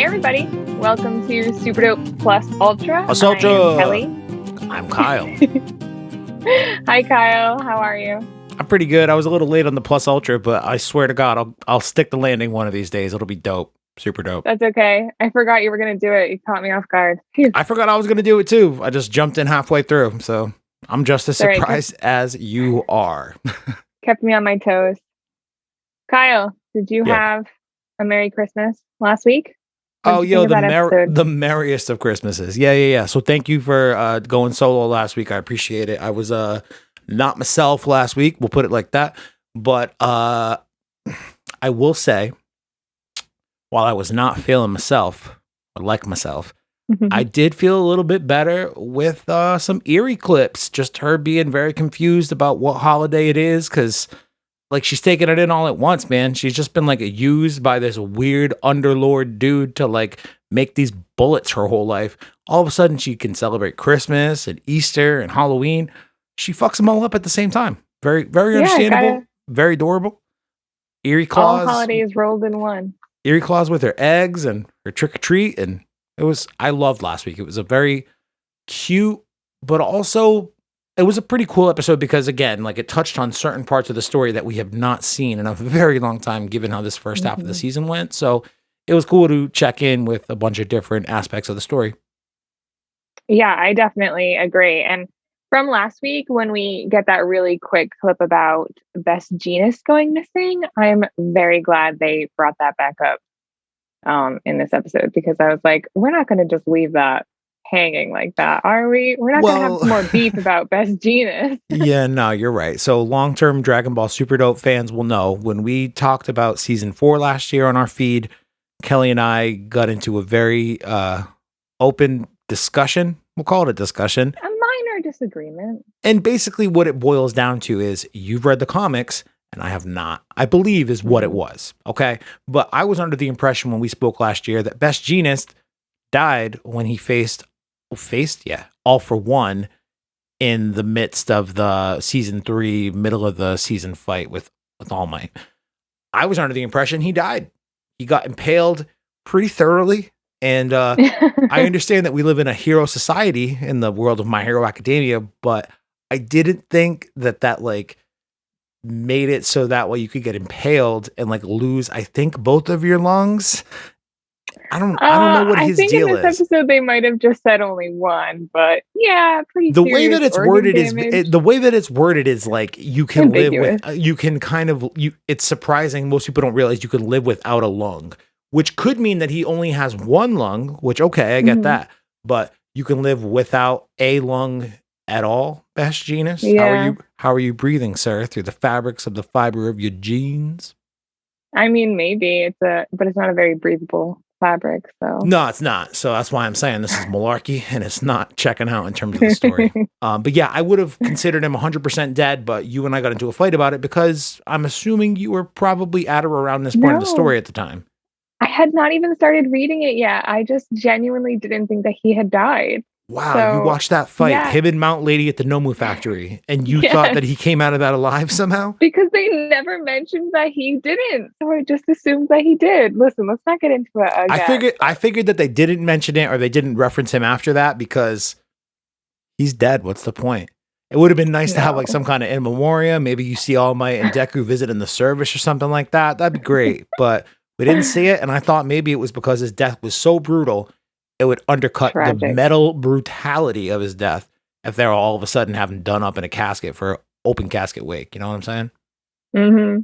everybody. Welcome to Super Dope Plus Ultra. Plus I Ultra. am Kelly. I'm Kyle. Hi, Kyle. How are you? I'm pretty good. I was a little late on the Plus Ultra, but I swear to God, I'll stick the landing one of these days. It'll be dope. Super dope. That's okay. I forgot you were going to do it. You caught me off guard. Phew. I forgot I was going to do it too. I just jumped in halfway through. So I'm just as All right, surprised as you are. Kept me on my toes. Kyle, did you have a Merry Christmas last week? Oh, yo, the merriest of Christmases. Yeah. So thank you for going solo last week. I appreciate it. I was not myself last week. We'll put it like that. But I will say, while I was not feeling myself, or like myself, I did feel a little bit better with some eerie clips. Just her being very confused about what holiday it is, because like she's taking it in all at once, man. She's just been like used by this weird underlord dude to like make these bullets her whole life. All of a sudden, she can celebrate Christmas and Easter and Halloween. She fucks them all up at the same time. Very, very understandable. Very adorable. Eerie claws. All holidays rolled in one. Eerie claws with her eggs and her trick or treat, and I loved last week. It was a very cute, but also it was a pretty cool episode because, again, like it touched on certain parts of the story that we have not seen in a very long time, given how this first half of the season went. So it was cool to check in with a bunch of different aspects of the story. Yeah, I definitely agree. And from last week, when we get that really quick clip about Best Jeanist going missing, I'm very glad they brought that back up in this episode, because I was like, we're not going to just leave that hanging like that, are we? We're not going to have some more beef about Best Jeanist. Yeah, no, you're right. So long-term Dragon Ball Super Dope fans will know when we talked about season 4 last year on our feed, Kelly and I got into a very open discussion. We'll call it a discussion. A minor disagreement. And basically what it boils down to is you've read the comics and I have not, I believe is what it was. Okay. But I was under the impression when we spoke last year that Best Jeanist died when he faced All For One in the midst of the season 3, middle of the season fight with All Might. I was under the impression he died. He got impaled pretty thoroughly. And I understand that we live in a hero society in the world of My Hero Academia, but I didn't think that like made it so that way you could get impaled and like lose, I think, both of your lungs. I don't know what his deal is. I think in this episode they might have just said only one, but yeah, pretty. The way that it's worded is like you can live with. You can kind of. It's surprising. Most people don't realize you can live without a lung, which could mean that he only has one lung. Which okay, I get that, but you can live without a lung at all. Best Jeanist, yeah. How are you breathing, sir? Through the fabrics of the fiber of your jeans. I mean, maybe but it's not a very breathable fabric, so no, it's not. So that's why I'm saying this is malarkey and it's not checking out in terms of the story. But yeah, I would have considered him 100% dead, but you and I got into a fight about it because I'm assuming you were probably at or around this point of the story at the time. I had not even started reading it yet. I just genuinely didn't think that he had died. Wow, so, you watched that fight, him and Mount Lady at the Nomu factory, and you thought that he came out of that alive somehow? Because they never mentioned that he didn't, so I just assumed that he did. Listen, let's not get into it again. I figured that they didn't mention it or they didn't reference him after that because he's dead. What's the point? It would have been nice to have like some kind of in memoriam. Maybe you see All Might and Deku visiting the service or something like that. That'd be great. But we didn't see it, and I thought maybe it was because his death was so brutal it would undercut the metal brutality of his death if they're all of a sudden having done up in a casket for open casket wake. You know what I'm saying? Mm-hmm.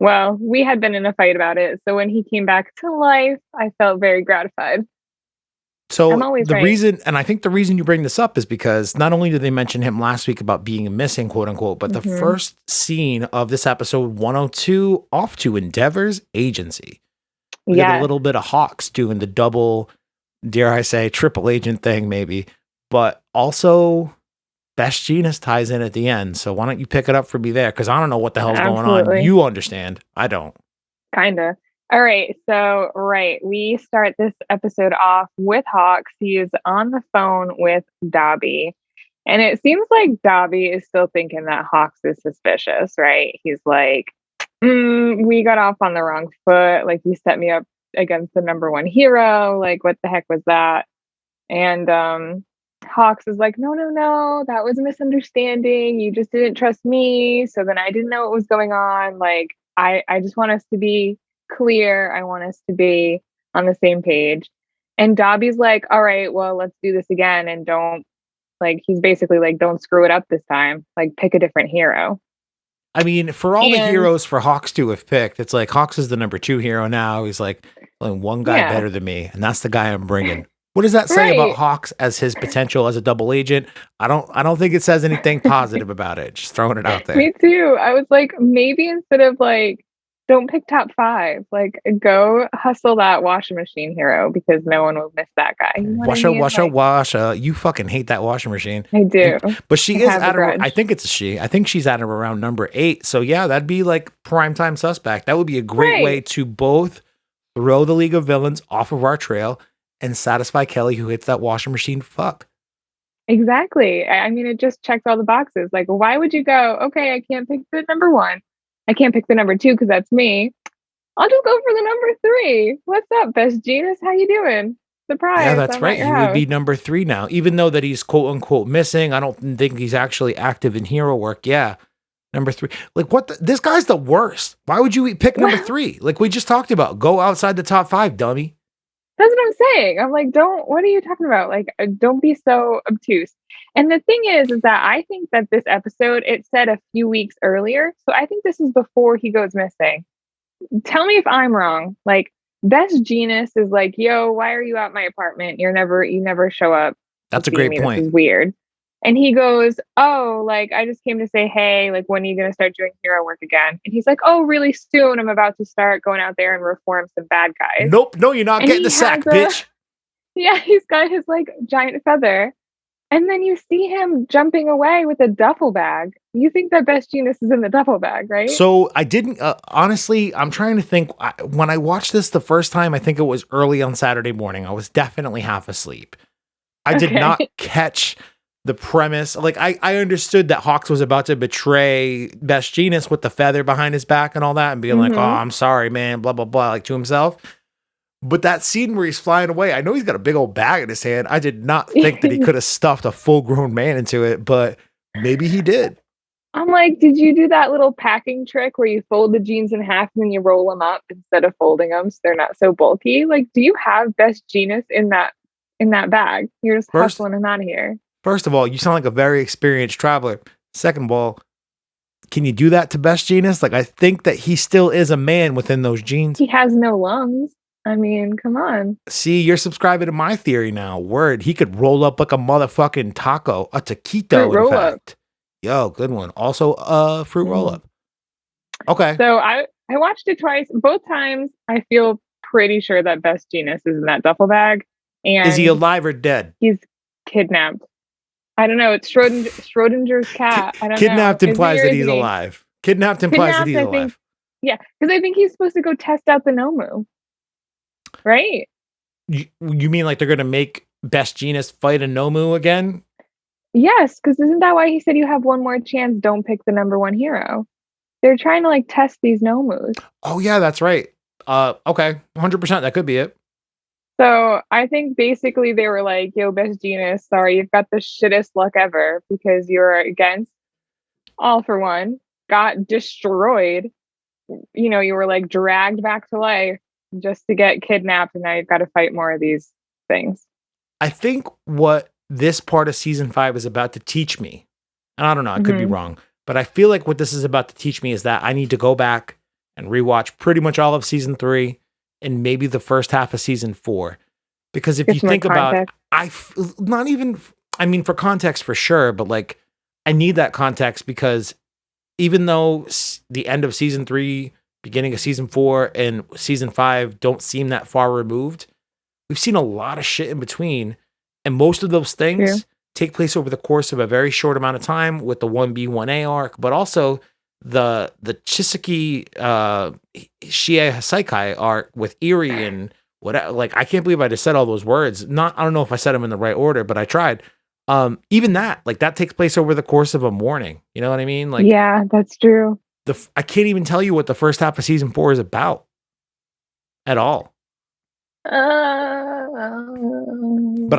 Well, we had been in a fight about it, so when he came back to life, I felt very gratified. So reason, and I think the reason you bring this up is because not only did they mention him last week about being missing, quote unquote, but the first scene of this episode 102 off to Endeavor's agency. We get a little bit of Hawks doing the double, dare I say, triple agent thing, maybe, but also Best Jeanist ties in at the end. So why don't you pick it up for me there? Because I don't know what the hell's going on. You understand. I don't. Kinda. All right. So, we start this episode off with Hawks. He is on the phone with Dobby. And it seems like Dobby is still thinking that Hawks is suspicious, right? He's like, we got off on the wrong foot. Like, you set me up against the number one hero. Like, what the heck was that? And Hawks is like, no, no, no, that was a misunderstanding. You just didn't trust me. So then I didn't know what was going on. Like, I just want us to be clear. I want us to be on the same page. And Dobby's like, all right, well, let's do this again. And don't, like, he's basically like, don't screw it up this time. Like, pick a different hero. I mean, for all the And heroes for Hawks to have picked, it's like Hawks is the number 2 hero now. He's like, only one guy yeah, better than me, and that's the guy I'm bringing. What does that say about right. Hawks as his potential as a double agent? I don't think it says anything positive about it. Just throwing it out there. Me too. I was like, maybe instead of like, don't pick top five, like go hustle that washing machine hero because no one will miss that guy. You know what I Washa, mean? washa, Like, washa. You fucking hate that washing machine. I do. But she I is have a at her, I grudge. think it's a she. I think she's at her around number 8. So yeah, that'd be like primetime suspect. That would be a great way Right. to both throw the League of Villains off of our trail and satisfy Kelly who hits that washing machine fuck. Exactly. I mean, it just checks all the boxes. Like, why would you go, okay, I can't pick the number one. I can't pick the number two because that's me. I'll just go for the number three. What's up, Best Genius? How you doing? Yeah, Surprise, that's I'm at right. your He would house. be number 3 now, even though that he's quote unquote missing. I don't think he's actually active in hero work. Yeah, number 3. Like what? This guy's the worst. Why would you pick number Well, 3? Like we just talked about. Go outside the top 5, dummy. that's what I'm saying. I'm like, don't, what are you talking about? Like, don't be so obtuse. And the thing is that I think that this episode, it said a few weeks earlier. So I think this is before he goes missing. Tell me if I'm wrong. Like, Best Genius is like, yo, why are you at my apartment? You never show up to That's a see great me. This point. is weird. And he goes, oh, like, I just came to say, hey, like, when are you going to start doing hero work again? And he's like, oh, really soon. I'm about to start going out there and reform some bad guys. Nope, no, you're not And getting the he has sack, bitch. yeah, he's got his like giant feather. And then you see him jumping away with a duffel bag. You think that Best Genius is in the duffel bag, right? So I didn't, honestly, I'm trying to think. When I watched this the first time, I think it was early on Saturday morning. I was definitely half asleep. I did Okay. not catch the premise. Like, I understood that Hawks was about to betray Best Genius with the feather behind his back and all that and being like, oh, hmm I'm sorry, man, blah, blah, blah, like to himself. But that scene where he's flying away, I know he's got a big old bag in his hand. I did not think that he could have stuffed a full grown man into it, but maybe he did. I'm like, did you do that little packing trick where you fold the jeans in half and then you roll them up instead of folding them so they're not so bulky? Like, do you have Best Genius in that bag? You're just First, hustling him out of here. First of all, you sound like a very experienced traveler. Second of all, can you do that to Best Genius? Like, I think that he still is a man within those jeans. He has no lungs. I mean, come on. See, you're subscribing to my theory now. Word, he could roll up like a motherfucking taco, a taquito, Fruit in roll up. fact. Yo, good one. Also, fruit roll Mm. up. Okay. So I watched it twice. Both times, I feel pretty sure that Best Genius is in that duffel bag, Is he and alive or dead? he's kidnapped. I don't know. It's Schrodinger's cat. I don't know. Kidnapped Is he implies or that isn't he's he? alive. Kidnapped implies that Kidnapped, he's I alive. think. Yeah, because I think he's supposed to go test out the Nomu, right? You mean like they're gonna make Best Genius fight a Nomu again? Yes, because isn't that why he said you have one more chance? Don't pick the number one hero. They're trying to like test these Nomus. Oh yeah, that's right. Okay, 100%. That could be it. So I think basically they were like, yo, Best Genius, sorry, you've got the shittest luck ever because you're against All for One, got destroyed. You know, you were like dragged back to life just to get kidnapped, and now you've got to fight more of these things. I think what this part of season 5 is about to teach me, and I don't know, I could be wrong, but I feel like what this is about to teach me is that I need to go back and rewatch pretty much all of season 3 and maybe the first half of season 4. Because if Get you some more think about, context. not even, I mean, for context for sure, but like, I need that context because even though the end of season 3, beginning of season 4, and season 5 don't seem that far removed, we've seen a lot of shit in between. And most of those things take place over the course of a very short amount of time with the 1B, 1A arc, but also the Chisaki Shie Hasaikai arc with Eri and whatever. Like, I can't believe I just said all those words. I don't know if I said them in the right order, but I tried. Even that, like, that takes place over the course of a morning. You know what I mean? Like, Yeah, that's true. I can't even tell you what the first half of season 4 is about at all. But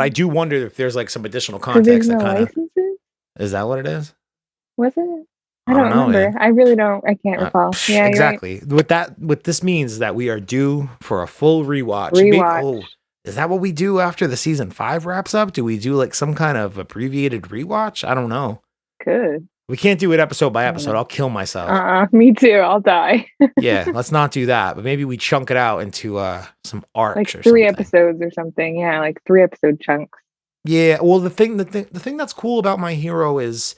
I do wonder if there's like some additional Because there's context that no kind of, licenses? is that what it is? Was it? I I don't don't know, remember. man. I really don't. I can't recall. Yeah, you're right. Exactly. What this means is that we are due for a full rewatch. Rewatch. Is that what we do after the season 5 wraps up? Do we do like some kind of abbreviated rewatch? I don't know. Good. We can't do it episode by I don't episode. know. I'll kill myself. Me too. I'll die. Yeah, let's not do that. But maybe we chunk it out into some arcs Like or 3 episodes or something. Yeah, like 3 episode chunks. Yeah, well the thing that's cool about My Hero is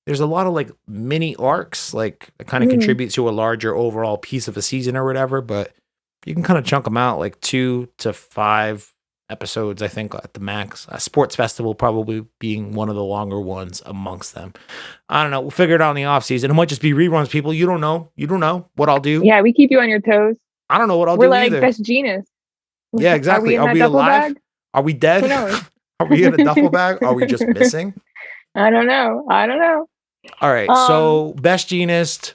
there's a lot of like mini arcs, like it kind of contributes to a larger overall piece of a season or whatever, but you can kind of chunk them out like 2 to 5 episodes, I think, at the max. A sports festival probably being one of the longer ones amongst them. I don't know. We'll figure it out in the off season. It might just be reruns, people. You don't know. You don't know what I'll do. Yeah, we keep you on your toes. I don't know what I'll We're do like either. best genus. Yeah, exactly. Are we in that duffel alive? bag? Are we dead? Who knows? Are we in a duffel bag? Are we just missing? I don't know. All right. So best genist,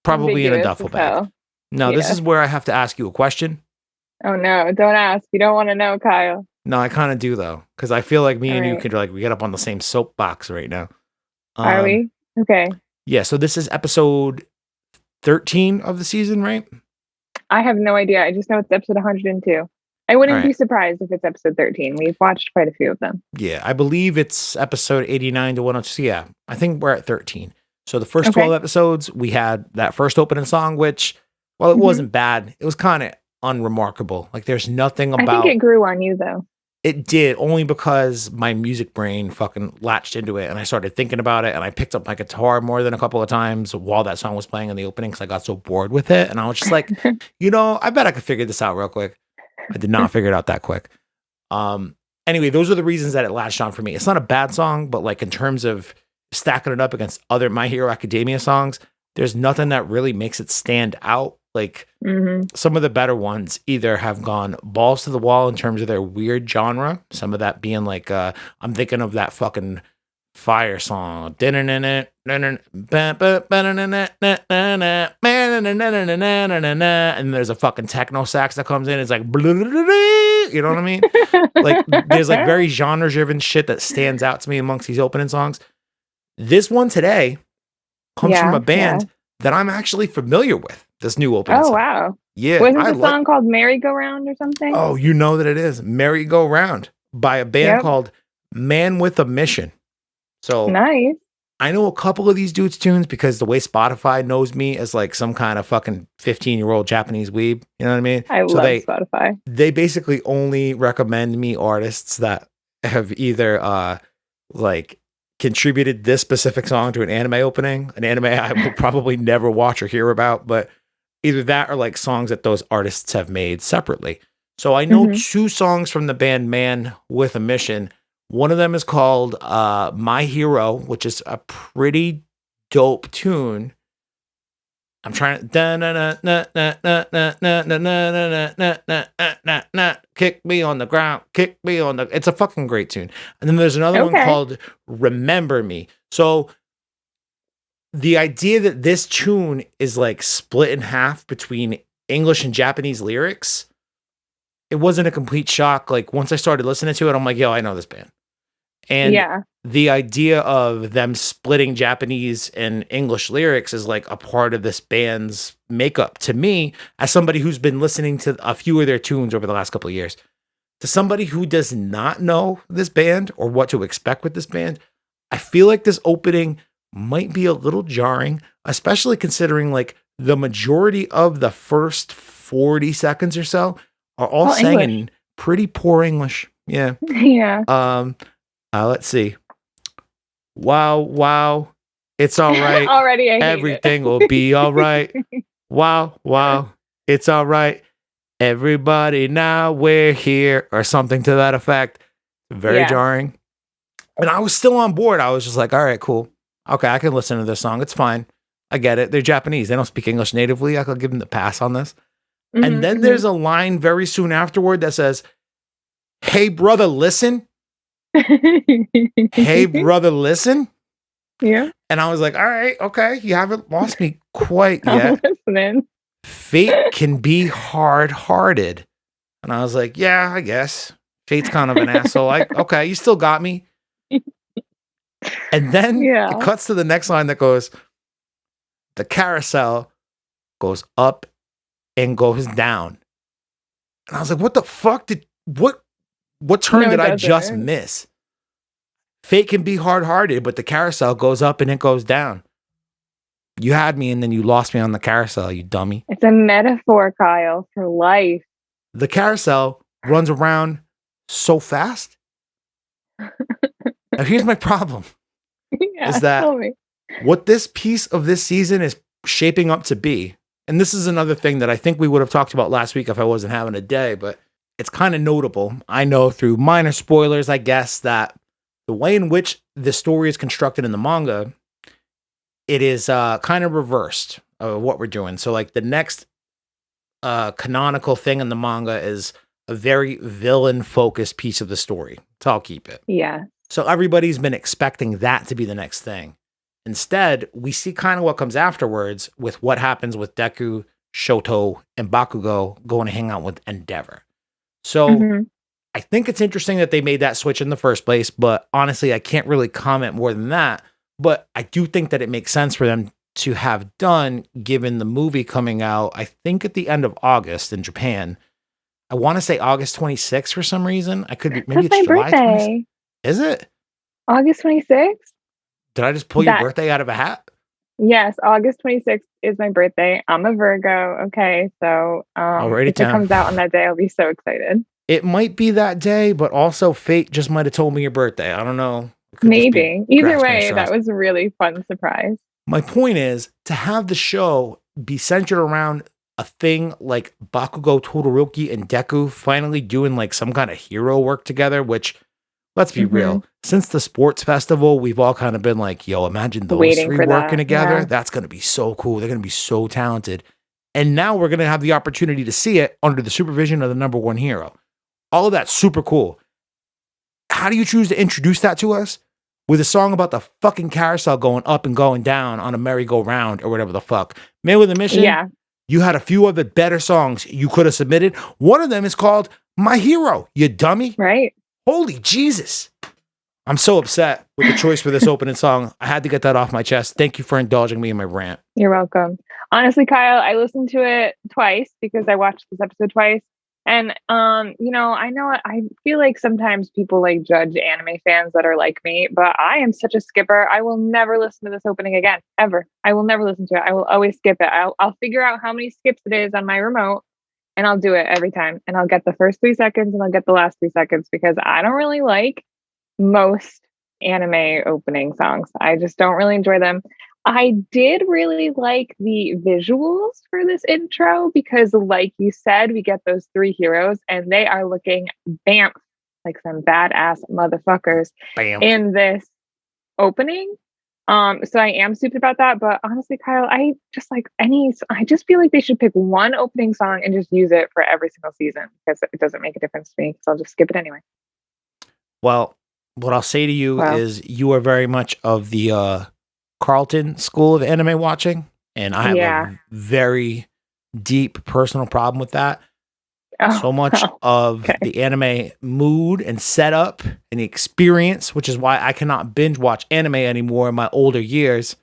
probably in a duffel bag. Hell. Now, this is where I have to ask you a question. Oh no, don't ask. You don't want to know, Kyle. No, I kind of do though, because I feel like me and you could like we get up on the same soapbox right now. Are we? Okay. Yeah. So this is episode 13 of the season, right? I have no idea. I just know it's episode 102. I wouldn't be surprised if it's episode 13. We've watched quite a few of them. Yeah, I believe it's episode 89 to 102. Yeah, I think we're at 13. So the first 12 episodes, we had that first opening song, which, well, it wasn't bad. It was kind of unremarkable. Like there's nothing about... I think it grew on you though. It did, only because my music brain fucking latched into it and I started thinking about it and I picked up my guitar more than a couple of times while that song was playing in the opening because I got so bored with it. And I was just like, I bet I could figure this out real quick. I did not figure it out that quick. Anyway, those are the reasons that it latched on for me. It's not a bad song, but like in terms of stacking it up against other My Hero Academia songs, there's nothing that really makes it stand out. Like some of the better ones either have gone balls to the wall in terms of their weird genre. Some of that being like, I'm thinking of that fucking Fire song. And there's a fucking techno sax that comes in. It's like, you know what I mean? Like there's like very genre driven shit that stands out to me amongst these opening songs. This one today comes from a band that I'm actually familiar with. This new opening song. Wow. Yeah. Wasn't the song called Merry Go Round or something? Oh, you know that it is. Merry Go Round by a band called Man with a Mission. So nice. I know a couple of these dudes' tunes because the way Spotify knows me as like some kind of fucking 15-year-old Japanese weeb. You know what I mean? I love Spotify. They basically only recommend me artists that have either like contributed this specific song to an anime opening, an anime I will probably never watch or hear about, but either that or like songs that those artists have made separately. So I know 2 songs from the band Man with a Mission. One of them is called My Hero, which is a pretty dope tune. I'm trying to kick me on the ground, kick me on the... It's a fucking great tune. And then there's another one called Remember Me. So the idea that this tune is like split in half between English and Japanese lyrics, it wasn't a complete shock. Like once I started listening to it, I'm like, yo, I know this band. And the idea of them splitting Japanese and English lyrics is like a part of this band's makeup to me, as somebody who's been listening to a few of their tunes over the last couple of years. To somebody who does not know this band or what to expect with this band, I feel like this opening might be a little jarring, especially considering like the majority of the first 40 seconds or so are all sang in pretty poor English. Yeah. Yeah. Let's see. Wow. It's all right. Already, everything will be all right. Wow. It's all right. Everybody, now we're here, or something to that effect. Very jarring. And I was still on board. I was just like, all right, cool. Okay, I can listen to this song. It's fine. I get it. They're Japanese. They don't speak English natively. I could give them the pass on this. And then there's a line very soon afterward that says, "Hey, brother, listen." Hey, brother, listen. Yeah. And I was like, all right, okay. You haven't lost me quite yet. I'm listening. Fate can be hard-hearted. And I was like, yeah, I guess. Fate's kind of an asshole. Okay, you still got me. And then it Yeah. cuts to the next line that goes, the carousel goes up and goes down. And I was like, what the fuck what turn No, did it I just doesn't. miss? Fate can be hard-hearted, but the carousel goes up and it goes down. You had me and then you lost me on the carousel, you dummy. It's a metaphor, Kyle, for life. The carousel runs around so fast. Now here's my problem. Yeah, Is that tell me. what this piece of this season is shaping up to be, and this is another thing that I think we would have talked about last week if I wasn't having a day, but it's kind of notable. I know through minor spoilers, I guess, that the way in which the story is constructed in the manga, it is kind of reversed of what we're doing. So like the next canonical thing in the manga is a very villain-focused piece of the story. So I'll keep it. Yeah. So everybody's been expecting that to be the next thing. Instead, we see kind of what comes afterwards with what happens with Deku, Shoto, and Bakugo going to hang out with Endeavor. So I think it's interesting that they made that switch in the first place, but honestly, I can't really comment more than that. But I do think that it makes sense for them to have done, given the movie coming out, I think at the end of August in Japan. I want to say August 26th for some reason. I could be, maybe That's it's my July 26th. birthday. Is it? August 26th? Did I just pull your birthday out of a hat? Yes, August 26th is my birthday. I'm a Virgo. Okay, so if it comes out on that day, I'll be so excited. It might be that day, but also fate just might have told me your birthday. I don't know. Maybe. Either way, that was a really fun surprise. My point is to have the show be centered around a thing like Bakugo, Todorki, and Deku finally doing like some kind of hero work together, which, let's be real, since the sports festival, we've all kind of been like, yo, imagine those three working together. Yeah. That's going to be so cool. They're going to be so talented. And now we're going to have the opportunity to see it under the supervision of the number one hero. All of that's super cool. How do you choose to introduce that to us? With a song about the fucking carousel going up and going down on a merry-go-round or whatever the fuck. Man with a Mission, yeah. You had a few other better songs you could have submitted. One of them is called My Hero, you dummy. Right. Holy Jesus. I'm so upset with the choice for this opening song. I had to get that off my chest. Thank you for indulging me in my rant. You're welcome. Honestly, Kyle, I listened to it twice because I watched this episode twice. And, I feel like sometimes people like judge anime fans that are like me, but I am such a skipper. I will never listen to this opening again, ever. I will never listen to it. I will always skip it. I'll figure out how many skips it is on my remote and I'll do it every time. And I'll get the first 3 seconds and I'll get the last 3 seconds because I don't really like most anime opening songs. I just don't really enjoy them. I did really like the visuals for this intro because, like you said, we get those 3 heroes and they are looking bam like some badass motherfuckers in this opening. So I am stupid about that, but honestly, Kyle, I just feel like they should pick one opening song and just use it for every single season because it doesn't make a difference to me. So I'll just skip it anyway. Well, what I'll say to you is you are very much of the Carlton school of anime watching, and I have a very deep personal problem with that. So much of the anime mood and setup and the experience, which is why I cannot binge watch anime anymore in my older years.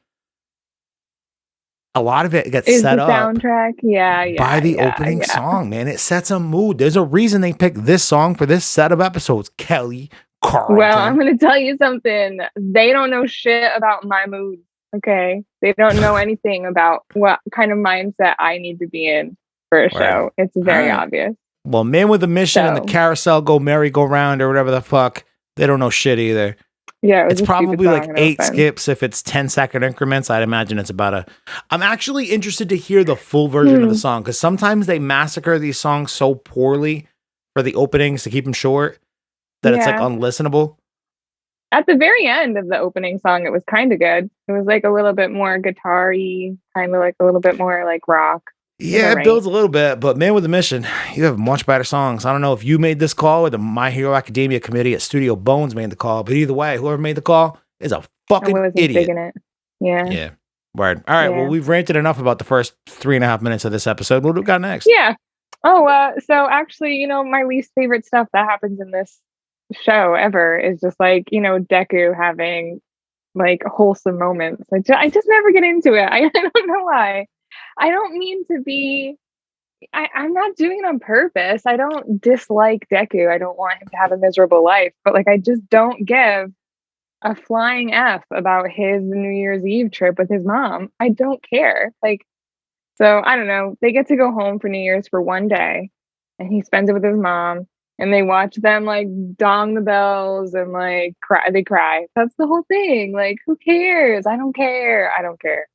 A lot of it gets set up soundtrack. by the opening song, man. It sets a mood. There's a reason they picked this song for this set of episodes, Kelly Carlton. Well, I'm going to tell you something. They don't know shit about my mood. Okay. They don't know anything about what kind of mindset I need to be in for a show. It's very obvious. Well, Man with a Mission and the carousel go merry-go-round or whatever the fuck, they don't know shit either. Yeah, it's probably like 8 skips if it's 10-second increments. I'd imagine it's about I'm actually interested to hear the full version of the song because sometimes they massacre these songs so poorly for the openings to keep them short that it's like unlistenable. At the very end of the opening song, it was kind of good. It was like a little bit more guitar-y, kind of like a little bit more like rock. Yeah, it builds a little bit, but Man with a Mission, you have much better songs. I don't know if you made this call or the My Hero Academia committee at Studio Bones made the call, but either way, whoever made the call is a fucking idiot. It. Yeah. Yeah. Word. All right, well, we've ranted enough about the first 3.5 minutes of this episode. What do we got next? Yeah. Oh, so actually, my least favorite stuff that happens in this show ever is just like, Deku having like wholesome moments. I just never get into it. I don't know why. I don't mean to be I'm not doing it on purpose. I don't dislike Deku. I don't want him to have a miserable life, but like I just don't give a flying F about his New Year's Eve trip with his mom. I don't care. Like, so I don't know. They get to go home for New Year's for one day and he spends it with his mom and they watch them like dong the bells and like cry. They cry. That's the whole thing. Like, who cares? I don't care. I don't care.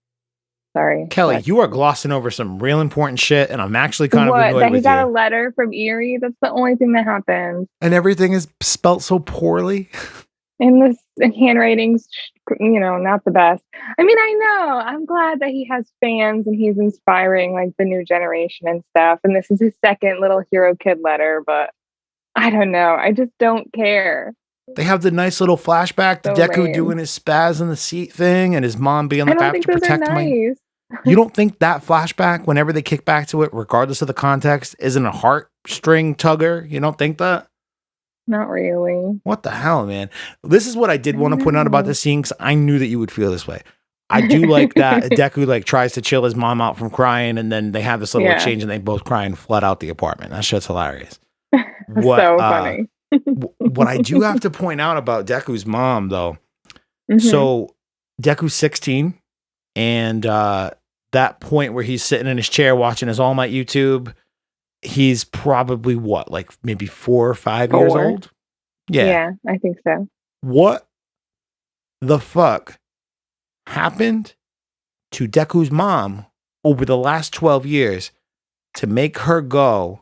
Sorry. Kelly, But you are glossing over some real important shit, and I'm actually kind of what? annoyed That he with got you. a letter from Erie? That's the only thing that happened. And everything is spelt so poorly. And this handwriting's, not the best. I mean, I know. I'm glad that he has fans and he's inspiring like the new generation and stuff. And this is his second little hero kid letter, but I don't know. I just don't care. They have the nice little flashback to So Deku lame. doing his spaz in the seat thing and his mom being I like, I don't have think to those are protect my. nice. You don't think that flashback, whenever they kick back to it, regardless of the context, isn't a heartstring tugger? You don't think that? Not really. What the hell, man? This is what I did I want to point out about know. this scene because I knew that you would feel this way. I do like that Deku like tries to chill his mom out from crying, and then they have this little Yeah. exchange, and they both cry and flood out the apartment. That shit's hilarious. That's What so funny. what I do have to point out about Deku's mom, though. Hmm. So Deku's 16, and that point where he's sitting in his chair watching his All Might YouTube, he's probably what, like maybe 4 or 5 years 4. old? Yeah. Yeah, I think so. What the fuck happened to Deku's mom over the last 12 years to make her go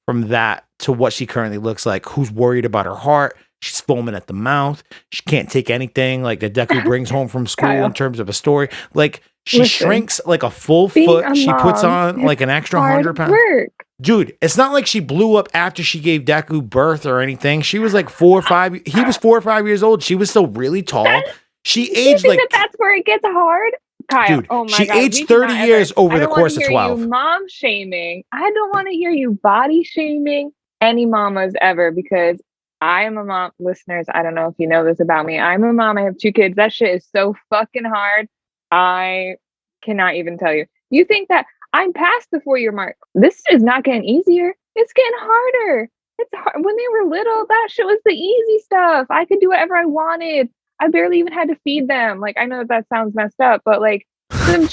from that to what she currently looks like? Who's worried about her heart? She's foaming at the mouth. She can't take anything like that Deku brings home from school in Kyle, terms of a story. Like she listen, shrinks like a full being foot. a She puts mom on is like an extra hard 100 pounds. work. Dude, it's not like she blew up after she gave Deku birth or anything. She was like 4 or 5. He was 4 or 5 years old. She was still really tall. That, She do you aged think that like, that's where it gets hard? Kyle, dude, oh my she God, aged we 30 cannot ever. years over I the don't want to course of hear you 12. mom shaming. I don't want to hear you body shaming any mamas ever because I am a mom. Listeners, I don't know if you know this about me. I'm a mom. I have 2 kids. That shit is so fucking hard. I cannot even tell you. You think that I'm past the 4-year mark? This is not getting easier. It's getting harder. It's hard. When they were little, that shit was the easy stuff. I could do whatever I wanted. I barely even had to feed them. Like, I know that sounds messed up, but like,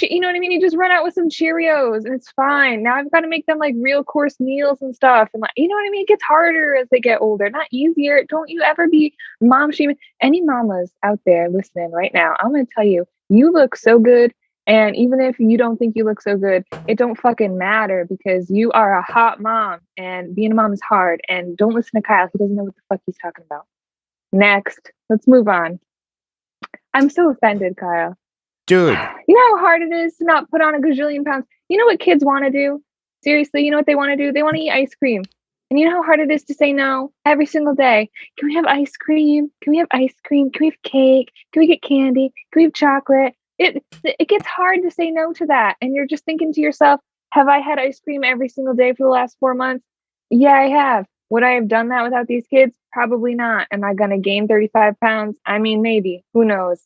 you know what I mean? You just run out with some Cheerios and it's fine. Now I've got to make them like real course meals and stuff. And like, you know what I mean? It gets harder as they get older, not easier. Don't you ever be mom shaming. Any mamas out there listening right now, I'm going to tell you, you look so good. And even if you don't think you look so good, it don't fucking matter because you are a hot mom and being a mom is hard. And don't listen to Kyle. He doesn't know what the fuck he's talking about. Next, let's move on. I'm so offended, Kyle. Dude. You know how hard it is to not put on a gazillion pounds? You know what kids want to do? Seriously, you know what they want to do? They want to eat ice cream. And you know how hard it is to say no every single day? Can we have ice cream? Can we have ice cream? Can we have cake? Can we get candy? Can we have chocolate? It gets hard to say no to that. And you're just thinking to yourself, have I had ice cream every single day for the last 4 months? Yeah, I have. Would I have done that without these kids? Probably not. Am I going to gain 35 pounds? I mean, maybe. Who knows?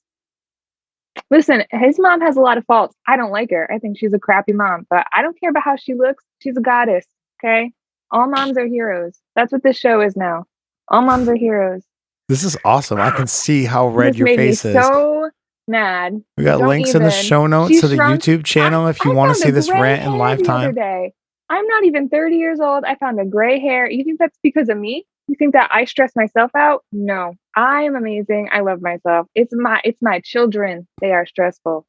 Listen, his mom has a lot of faults. I don't like her. I think she's a crappy mom, but I don't care about how she looks. She's a goddess. Okay. All moms are heroes. That's what this show is now. All moms are heroes. This is awesome. I can see how red This your made me face is. so mad. We got Don't links in the even. show notes She to the shrunk. YouTube channel if you I want to found see a this gray rant in hair live the other time. day. I'm not even 30 years old. I found a gray hair. You think that's because of me? You think that I stress myself out? No. I am amazing. I love myself. It's my children. They are stressful.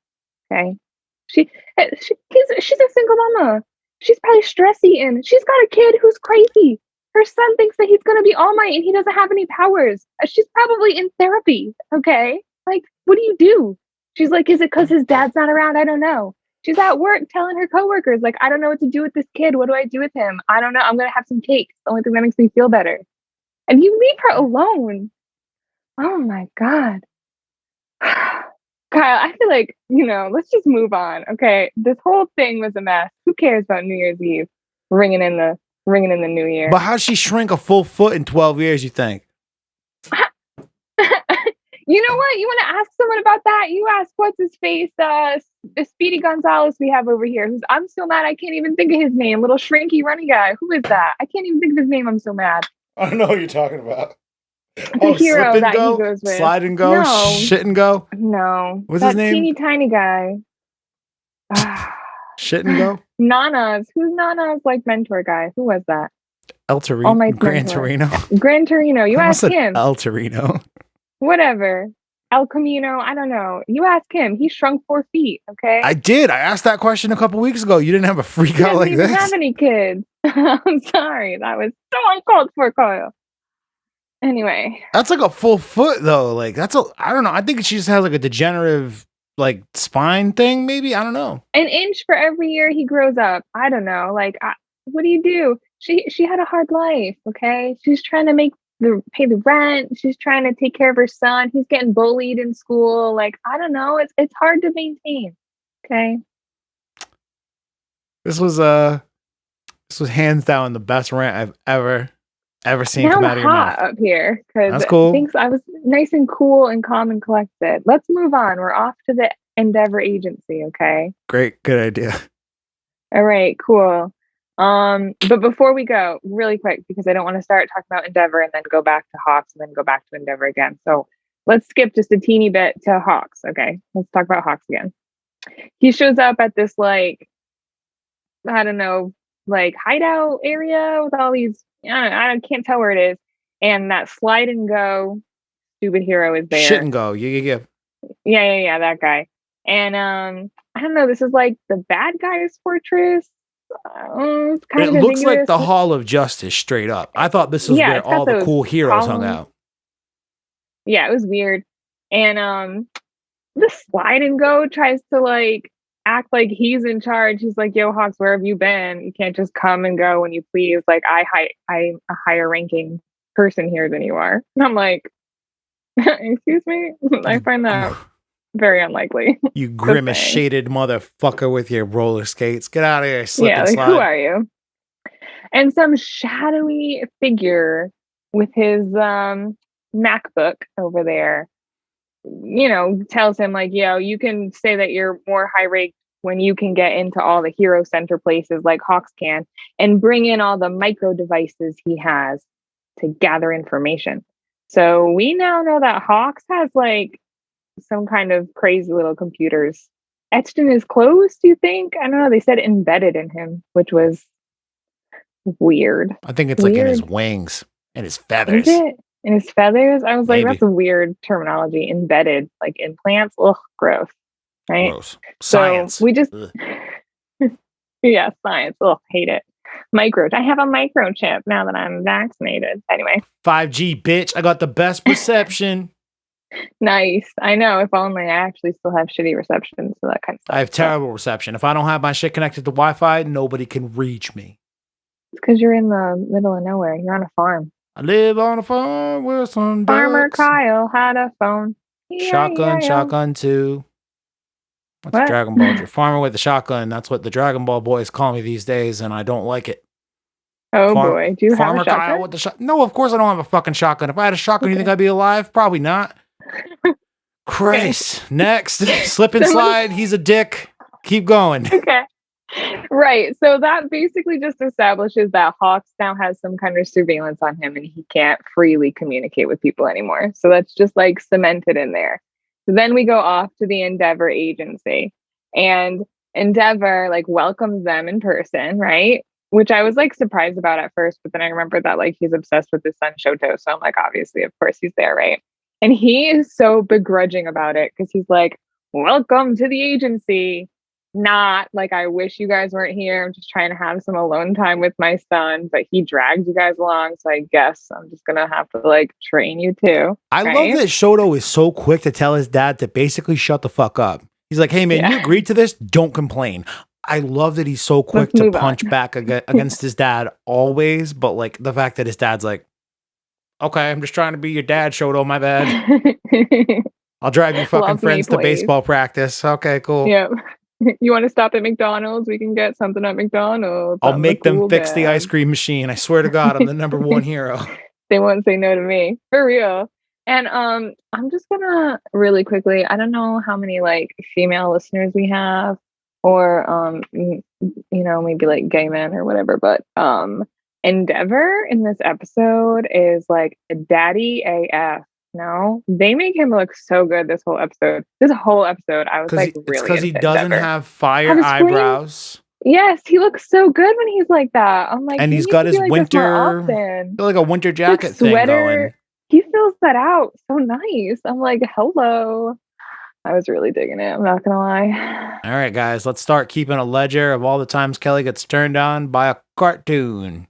Okay. She's a single mama. She's probably stress eating. She's got a kid who's crazy. Her son thinks that he's gonna be All Might and he doesn't have any powers. She's probably in therapy. Okay. Like, what do you do? She's like, is it because his dad's not around? I don't know. She's at work telling her coworkers, like, I don't know what to do with this kid. What do I do with him? I don't know. I'm gonna have some cake. It's the only thing that makes me feel better. And you leave her alone. Oh my God. Kyle, I feel like, let's just move on. Okay. This whole thing was a mess. Who cares about New Year's Eve? Ringing in the ringing in the new year. But how'd she shrink a full foot in 12 years, you think? You know what? You want to ask someone about that? You ask what's his face, the Speedy Gonzalez we have over here. I'm so mad I can't even think of his name. Little shrinky runny guy. Who is that? I can't even think of his name. I'm so mad. I don't know what you're talking about. The hero slip and that go, he goes with. slide and go, No. shit and go. No. What's that his name? Teeny tiny guy. Shit and go. Nana's. Who's Nana's like mentor guy? Who was that? El Torino. Gran Torino. Gran Torino. You ask him. El Torino. Whatever. El Camino. I don't know. You ask him. He shrunk 4 feet. Okay. I did. I asked that question a couple weeks ago. You didn't have a freak out like this. He didn't have any kids. I'm sorry. That was so uncalled for, Kyle. Anyway. That's like a full foot though. Like I don't know. I think she just has like a degenerative like spine thing, maybe. I don't know. An inch for every year he grows up. I don't know. Like, what do you do? She had a hard life. Okay, she's trying to pay the rent. She's trying to take care of her son. He's getting bullied in school. Like, I don't know. It's hard to maintain. Okay. This was hands down the best rant I've ever seen come out of your mouth. Up here because that's cool. I was nice and cool and calm and collected. Let's move on. We're off to the Endeavor agency. Okay. Great, good idea. All right, cool. But before we go, really quick, because I don't want to start talking about Endeavor and then go back to Hawks and then go back to Endeavor again. So let's skip just a teeny bit to Hawks. Okay, let's talk about Hawks again. He shows up at this like, I don't know, like hideout area with all these. I can't tell where it is. And that slide and go stupid hero is there. Shit and go. Yeah. That guy. And I don't know. This is like the bad guy's fortress. It's kind it looks like the Hall of Justice straight up. I thought this was where all the cool heroes hung out. Yeah, it was weird. And the slide and go tries to like act like he's in charge. He's like, yo, Hawks, where have you been? You can't just come and go when you please. Like, I'm a higher ranking person here than you are. And I'm like, excuse me? I find that very unlikely. You grimace shaded motherfucker with your roller skates. Get out of here, slip and slide. Who are you? And some shadowy figure with his MacBook over there, tells him like, you can say that you're more high ranked when you can get into all the hero center places like Hawks can and bring in all the micro devices he has to gather information. So we now know that Hawks has like some kind of crazy little computers etched in his clothes. Do you think? I don't know. They said embedded in him, which was weird. I think it's like in his wings and his feathers. Is it? In his feathers? I was like, that's a weird terminology. Embedded, like implants. Ugh, gross. Right? Gross. Science. So we just science. Ugh, hate it. I have a microchip now that I'm vaccinated. Anyway. 5G, bitch. I got the best reception. Nice. I know. If only I actually still have shitty reception, so that kind of stuff. I have terrible reception. If I don't have my shit connected to Wi-Fi, nobody can reach me. It's because you're in the middle of nowhere. You're on a farm. I live on a farm with some Farmer ducks. Kyle had a phone. Shotgun too. What's Dragon Ball? Farmer with a shotgun. That's what the Dragon Ball boys call me these days, and I don't like it. Oh boy, do you have a shotgun? Kyle with the shotgun? No, of course I don't have a fucking shotgun. If I had a shotgun, you think I'd be alive? Probably not. Christ. Next. Slip and slide. He's a dick. Keep going. Okay. Right. So that basically just establishes that Hawks now has some kind of surveillance on him and he can't freely communicate with people anymore. So that's just like cemented in there. So then we go off to the Endeavor agency and Endeavor like welcomes them in person, right? Which I was like surprised about at first, but then I remembered that like he's obsessed with his son Shoto. So I'm like, obviously, of course he's there, right? And he is so begrudging about it because he's like, welcome to the agency. Not like, I wish you guys weren't here. I'm just trying to have some alone time with my son, but he dragged you guys along. So I guess I'm just going to have to like train you too. I love that Shoto is so quick to tell his dad to basically shut the fuck up. He's like, hey man, you agreed to this? Don't complain. I love that he's so quick to punch back against his dad always. But like the fact that his dad's like, okay, I'm just trying to be your dad, Shoto, my bad. I'll drive your fucking friends to baseball practice. Okay, cool. Yep. You want to stop at McDonald's? We can get something at McDonald's. I'll I'm the make them cool fix the ice dad. cream machine. I swear to God, I'm the number one hero. They won't say no to me. For real. And I'm just gonna really quickly, I don't know how many like female listeners we have or maybe like gay men or whatever, but Endeavor in this episode is like daddy AF. No, they make him look so good this whole episode. This whole episode, I was like It's really because he into doesn't Endeavor. have I fire was screaming. eyebrows. Yes, he looks so good when he's like that. I'm like, And he he's needs got to be his like this more winter, often. like a winter Like jacket thing sweater. going. He fills that out so nice. I'm like, hello. I was really digging it. I'm not gonna lie. All right, guys, let's start keeping a ledger of all the times Kelly gets turned on by a cartoon.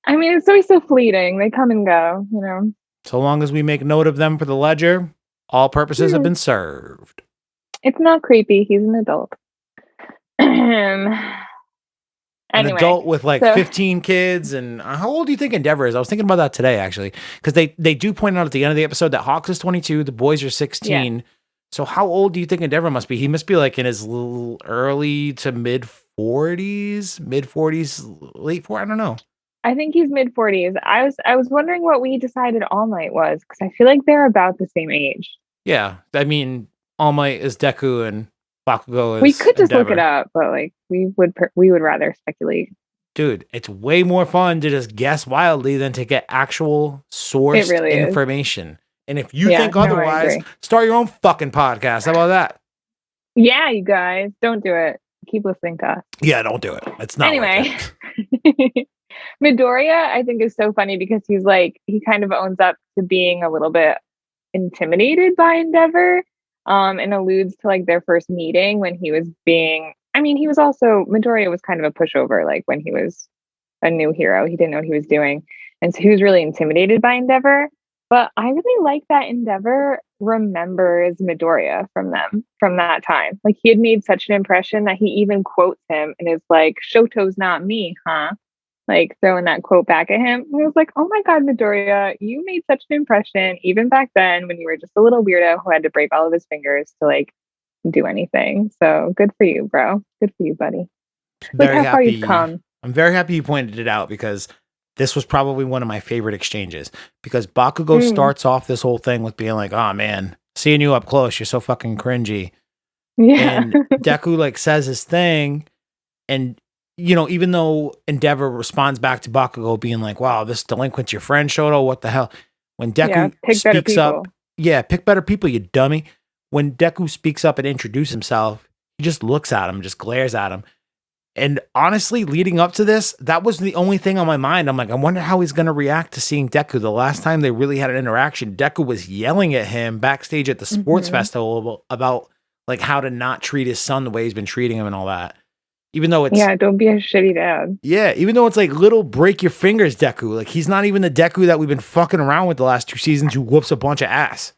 I mean, it's always so fleeting. They come and go, you know. So long as we make note of them for the ledger, all purposes have been served. It's not creepy. He's an adult. An Anyway, adult with like 15 kids. And how old do you think Endeavor is? I was thinking about that today, actually, because they do point out at the end of the episode that Hawks is 22, the boys are 16. Yeah. So how old do you think Endeavor must be? He must be like in his early to mid 40s, late 40s. I don't know. I think he's mid 40s. I was wondering what we decided All Might was, because I feel like they're about the same age. Yeah, I mean, All Might is Deku and Bakugo is We could just Endeavor. look it up, but like we would rather speculate. Dude, it's way more fun to just guess wildly than to get actual sourced information. Is. And if you think otherwise, start your own fucking podcast. How about that? Yeah, you guys, don't do it. Keep listening to us. Yeah, don't do it. It's not anyway. Midoriya, I think, is so funny because he kind of owns up to being a little bit intimidated by Endeavor. And alludes to like their first meeting when he was Midoriya was kind of a pushover, like when he was a new hero. He didn't know what he was doing. And so he was really intimidated by Endeavor. But I really like that Endeavor remembers Midoriya from that time. Like he had made such an impression that he even quotes him and is like, Shoto's not me, huh? Like throwing that quote back at him. I was like, oh my God, Midoriya, you made such an impression even back then when you were just a little weirdo who had to break all of his fingers to like do anything. So good for you, bro. Good for you, buddy. Look how far you've come. I'm very happy you pointed it out because this was probably one of my favorite exchanges because Bakugo starts off this whole thing with being like, oh man, seeing you up close, you're so fucking cringy. Yeah. And Deku like says his thing and you know, even though Endeavor responds back to Bakugo being like, wow, this delinquent's your friend, Shoto, what the hell? When Deku speaks up, pick better people, you dummy. When Deku speaks up and introduces himself, he just looks at him, just glares at him. And honestly, leading up to this, that was the only thing on my mind. I'm like, I wonder how he's going to react to seeing Deku. The last time they really had an interaction, Deku was yelling at him backstage at the sports festival about like how to not treat his son the way he's been treating him and all that. Even though it's... Yeah, don't be a shitty dad. Yeah, even though it's like little break your fingers Deku. Like he's not even the Deku that we've been fucking around with the last 2 seasons who whoops a bunch of ass.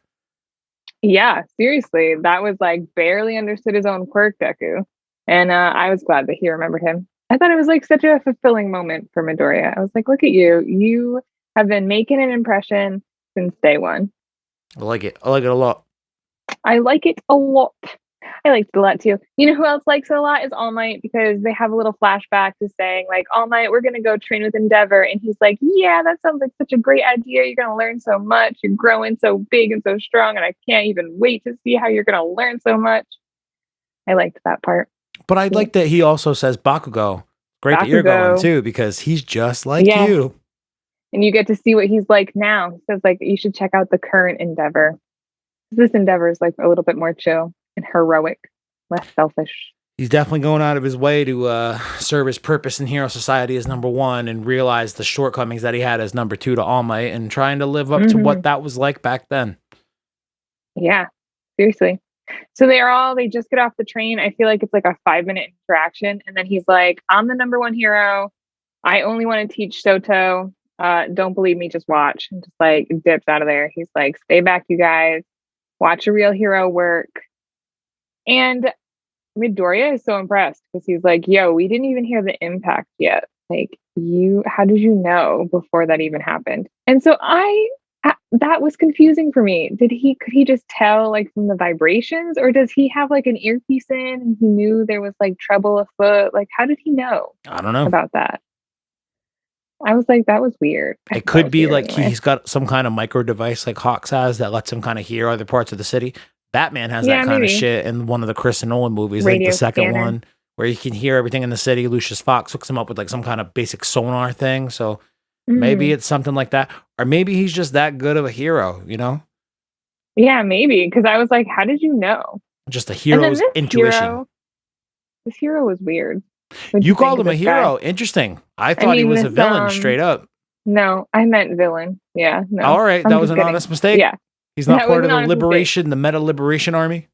Yeah, seriously. That was like barely understood his own quirk, Deku. And I was glad that he remembered him. I thought it was like such a fulfilling moment for Midoriya. I was like, look at you. You have been making an impression since day one. I like it. I like it a lot. I like it a lot. I liked it a lot too. You know who else likes it a lot is All Might, because they have a little flashback to saying like, All Might, we're going to go train with Endeavor. And he's like, yeah, that sounds like such a great idea. You're going to learn so much. You're growing so big and so strong. And I can't even wait to see how you're going to learn so much. I liked that part. But I like that he also says Bakugo. Great that you're going too, because he's just like you. And you get to see what he's like now. He says like, you should check out the current Endeavor. This Endeavor is like a little bit more chill and heroic, less selfish. He's definitely going out of his way to serve his purpose in Hero Society as number 1 and realize the shortcomings that he had as number 2 to All Might and trying to live up to what that was like back then. Yeah, seriously. So they just get off the train. I feel like it's like a 5-minute interaction. And then he's like, I'm the number 1 hero. I only want to teach Shoto. Don't believe me, just watch. And just like dips out of there. He's like, stay back, you guys. Watch a real hero work. And Midoriya is so impressed because he's like, yo, we didn't even hear the impact yet. Like, how did you know before that even happened? And so I That was confusing for me. Could he just tell, like, from the vibrations, or does he have, like, an earpiece in and he knew there was, like, trouble afoot? Like, how did he know I don't know. about that? I was like, "That was weird." I It thought that could was be weird like anyway. he's got some kind of micro device like Hawks has that lets him kind of hear other parts of the city. Batman has that Yeah, kind of maybe. shit in one of the Chris Nolan movies, I think the Radio second scanner. one, where he can hear everything in the city. Lucius Fox hooks him up with like some kind of basic sonar thing. So maybe Mm. it's something like that. Or maybe he's just that good of a hero, you know? Yeah, maybe. Because I was like, "How did you know?" Just a And then hero's intuition. this hero was weird. What'd You you think called of him a this guy? hero. Interesting. I I thought he mean, was a villain straight up. no, I meant villain. Yeah, no, All right, that I'm was just an kidding. honest mistake. Yeah, He's not that was part of an the honest mistake. liberation, the meta liberation army.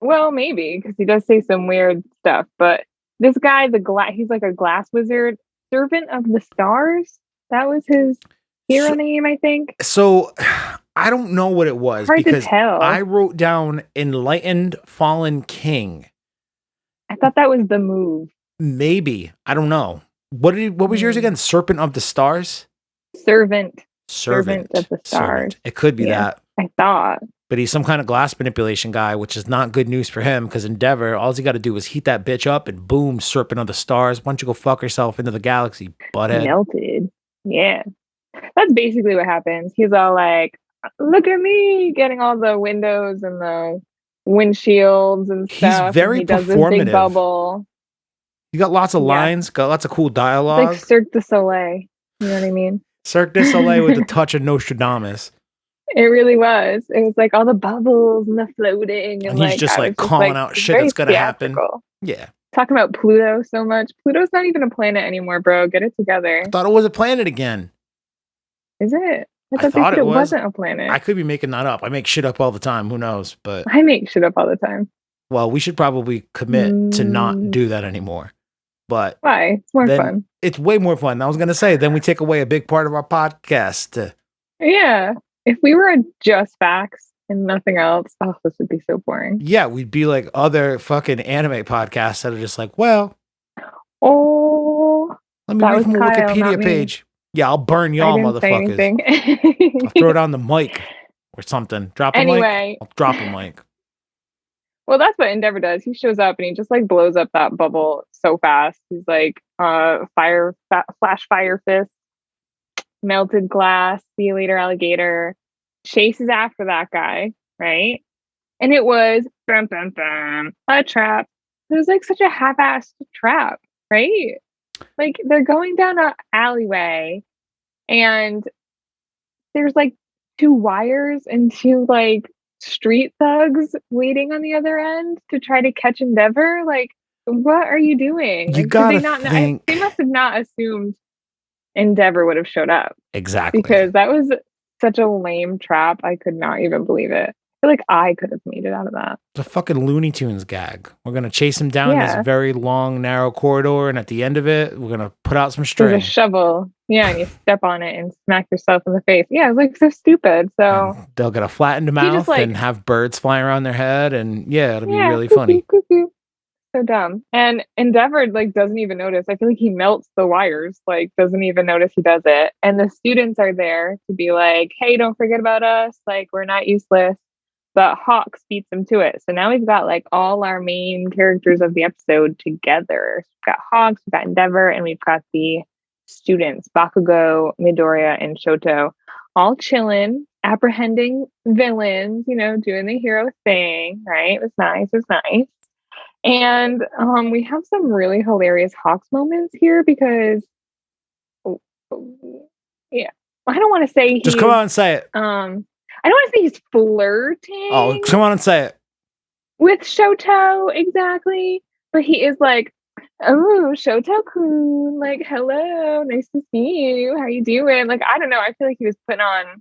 Well, maybe because he does say some weird stuff, but this guy, he's like a glass wizard, servant of the stars. That was his hero So, name, I think. so I don't know what it was Hard to because I tell. wrote down enlightened fallen king. I thought that was the move. Maybe. I don't know. What was yours Mm. again? Serpent of the stars? Servant, servant of Servant. the stars. Servant. It could be Yeah, that. I thought. But he's some kind of glass manipulation guy, which is not good news for him because Endeavor, all he got to do is heat that bitch up and boom, Serpent of the Stars. Why don't you go fuck yourself into the galaxy, butthead? Melted. Yeah. That's basically what happens. He's all like, "Look at me getting all the windows and the windshields and He's stuff." And very he does this big performative. bubble. You got lots of Yeah. lines, got lots of cool It's like dialogue. Cirque du Soleil. You know what I mean? Cirque du Soleil with a touch of Nostradamus. It really was. It was like all the bubbles and the floating, and And he's like just I like was just calling like out shit very that's gonna happen. theatrical. Yeah. Talking about Pluto so much. Pluto's not even a planet anymore, bro. Get it I together. thought it was a planet again. Is it? I I thought they thought said it it was. wasn't a I planet. could be making that up. I make shit up all the time. Who knows? But I make shit up all the time. well, we should probably commit to not Mm, do that anymore. But why? It's more then fun. it's way more fun. I was gonna say, then we take away a big part of our podcast. Yeah. If we were just facts and nothing else, oh, this would be so boring. Yeah, we'd be like other fucking anime podcasts that are just like, well, Oh, let me that read was from a Kyle, not Wikipedia me. page. Yeah, I'll burn I y'all, didn't say motherfuckers. anything. I'll throw it on the mic or something. Drop a mic. Anyway, I'll drop a mic. well, that's what Endeavor does. He shows up and he just like blows up that bubble so fast. He's like, flash fire fist, melted glass, see you later, alligator, chases after that guy, right? And it was bum, bum, bum, a trap. It was like such a half-assed trap, right? Like they're going down an alleyway and there's like two wires and two like street thugs waiting on the other end to try to catch Endeavor. Like, what are you doing? You Like, did they gotta not know? think. They must have not assumed Endeavor would have showed up Exactly. because that was such a lame trap. I could not even believe it. I feel like I could have made it out of that. It's a fucking Looney Tunes gag. We're gonna chase him down this Yeah. very long, narrow corridor, and at the end of it, we're gonna put out some There's string. a shovel. Yeah, and you step on it and smack yourself in the face. Yeah, it was like so stupid. So And they'll get a flattened mouth like, and have birds flying around their head, and yeah, it'll be really cuckoo, funny. cuckoo. So dumb. And Endeavor like doesn't even notice. I feel like he melts the wires, like doesn't even notice he does it. And the students are there to be like, "Hey, don't forget about us. Like we're not useless." But Hawks beats him to it. So now we've got like all our main characters of the episode together. We've got Hawks, we've got Endeavor, and we've got the students, Bakugo, Midoriya, and Shoto, all chilling, apprehending villains, you know, doing the hero thing, right? It was nice. It was nice. And we have some really hilarious Hawks moments here because, yeah, I don't want to say Just come on and say it. I don't want to say he's flirting. Oh, come on and say it. With Shoto, exactly. But he is like, "Oh, Shoto-kun, like, hello, nice to see you. How you doing?" Like, I don't know. I feel like he was putting on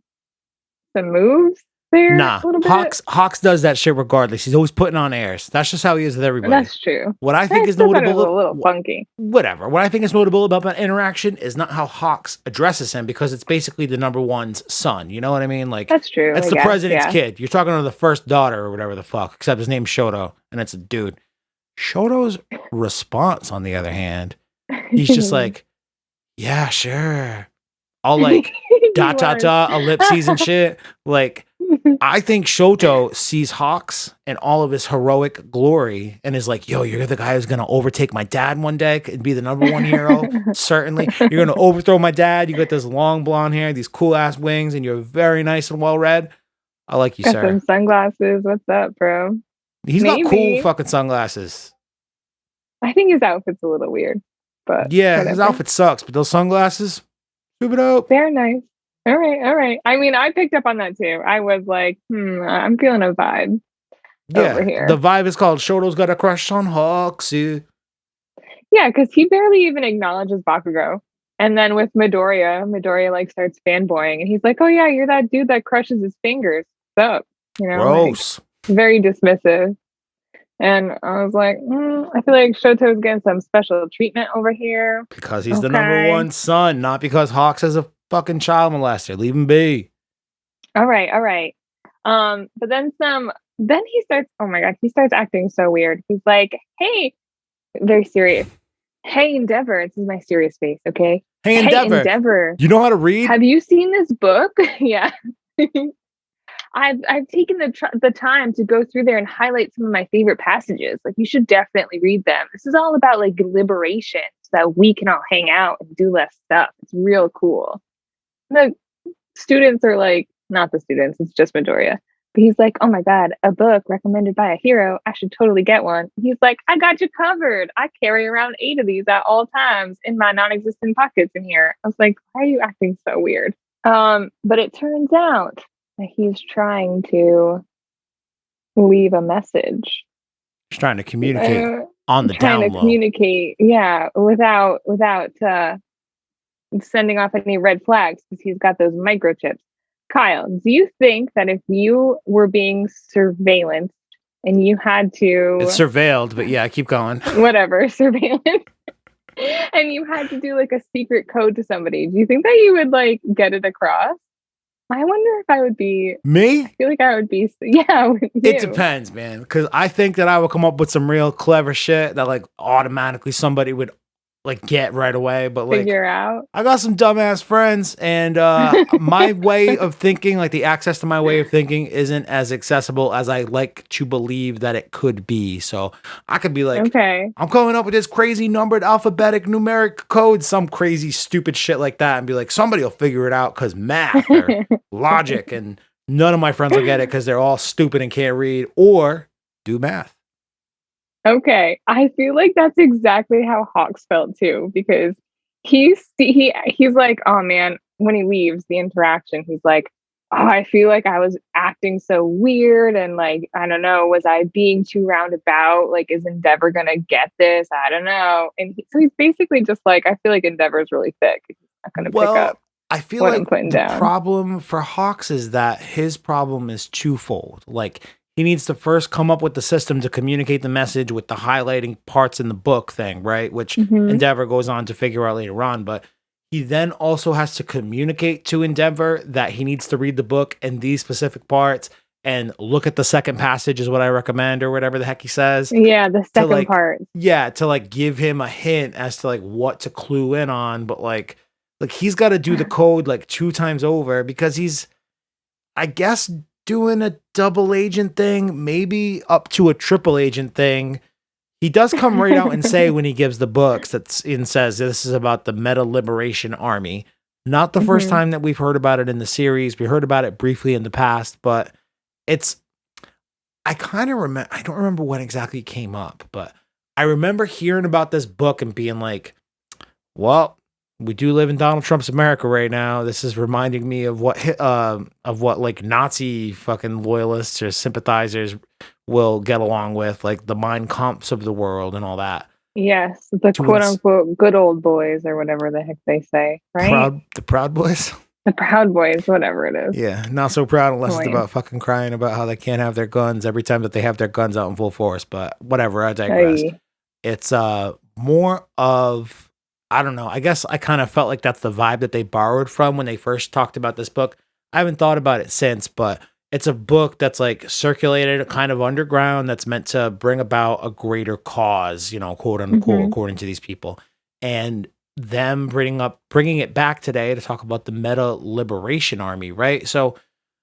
some moves there Nah, a little bit. Hawks does that shit regardless. He's always putting on airs. That's just how he is with everybody. That's true. What I think I is still thought it was notable, a little funky. whatever. What I think is notable about that interaction is not how Hawks addresses him because it's basically the number one's son. You know what I mean? Like That's true. that's I the guess, president's yeah. kid. You're talking to the first daughter or whatever the fuck, except his name's Shoto, and it's a dude. Shoto's response, on the other hand, he's just like, "Yeah, sure." All like dot dot dot ellipses and shit. Like, I think Shoto sees Hawks and all of his heroic glory and is like, yo, you're the guy who's going to overtake my dad one day and be the number one hero. Certainly. You're going to overthrow my dad. You got this long blonde hair, these cool ass wings, and you're very nice and well read. I like you, Got sir. some sunglasses. What's up, bro? He's got cool fucking sunglasses. I think his outfit's a little weird, but yeah, whatever. His outfit sucks, but those sunglasses, super dope. They're nice. All right. I mean, I picked up on that too. I was like, I'm feeling a vibe over here. The vibe is called Shoto's got a crush on Hawks. Yeah, because he barely even acknowledges Bakugo. And then with Midoriya like starts fanboying, and he's like, "Oh yeah, you're that dude that crushes his fingers. What's up?" Gross. Like, very dismissive. And I was like, I feel like Shoto's getting some special treatment over here. Because he's the number one son, not because Hawks is a fucking child molester. Leave him be. All right. But then he starts, oh my God, he starts acting so weird. He's like, hey, very serious. Hey, Endeavor. This is my serious face, okay? Hey, Endeavor. You know how to read? Have you seen this book? Yeah. I've taken the time to go through there and highlight some of my favorite passages. Like, you should definitely read them. This is all about like liberation, so that we can all hang out and do less stuff. It's real cool. The students are like, not the students, it's just Midoriya. But he's like, oh my God, a book recommended by a hero. I should totally get one. He's like, I got you covered. I carry around 8 of these at all times in my non-existent pockets in here. I was like, why are you acting so weird? But it turns out that he's trying to leave a message. He's trying to communicate on the down low. Communicate, yeah, without sending off any red flags, because he's got those microchips. Kyle, do you think that if you were being surveillanced and you had to... It's surveilled, but yeah, keep going. Whatever, surveillance. And you had to do like a secret code to somebody, do you think that you would like get it across? I wonder if I would be... Me? I feel like I would be... Yeah, with you. It depends, man. Because I think that I would come up with some real clever shit that like automatically somebody would like get right away. But like, figure out. I got some dumbass friends, and my way of thinking, like the access to my way of thinking, isn't as accessible as I like to believe that it could be. So I could be like, okay, I'm coming up with this crazy numbered alphabetic numeric code, some crazy stupid shit like that, and be like, somebody will figure it out because math or logic, and none of my friends will get it because they're all stupid and can't read or do math. Okay, I feel like that's exactly how Hawks felt too, because he's like, oh man, when he leaves the interaction, he's like, oh, I feel like I was acting so weird, and like, I don't know, was I being too roundabout? Like, is Endeavor gonna get this? I don't know. And so he's basically just like, I feel like Endeavor's really thick. He's not gonna pick up. I feel like the problem for Hawks is that his problem is twofold. Like, he needs to first come up with the system to communicate the message with the highlighting parts in the book thing, right? Which Endeavor goes on to figure out later on. But he then also has to communicate to Endeavor that he needs to read the book in these specific parts and look at the second passage is what I recommend, or whatever the heck he says. Yeah, the second part. Yeah, to like give him a hint as to like what to clue in on. But like he's got to do the code like 2 times over, because he's, I guess, doing a double agent thing, maybe up to a triple agent thing. He does come right out and say when he gives the books and says this is about the Meta Liberation Army. Not the first time that we've heard about it in the series. We heard about it briefly in the past, but I kind of remember, I don't remember when exactly it came up, but I remember hearing about this book and being like, well, we do live in Donald Trump's America right now. This is reminding me of what like Nazi fucking loyalists or sympathizers will get along with, like the Mein Kampfs of the world and all that. Yes, the quote unquote good old boys, or whatever the heck they say, right? The Proud Boys? The Proud Boys, whatever it is. Yeah, not so proud unless it's about fucking crying about how they can't have their guns every time that they have their guns out in full force. But whatever, I digress. Hey. It's more of, I don't know. I guess I kind of felt like that's the vibe that they borrowed from when they first talked about this book. I haven't thought about it since, but it's a book that's like circulated kind of underground that's meant to bring about a greater cause, you know, quote unquote, according to these people. And them bringing it back today to talk about the Meta Liberation Army, right? So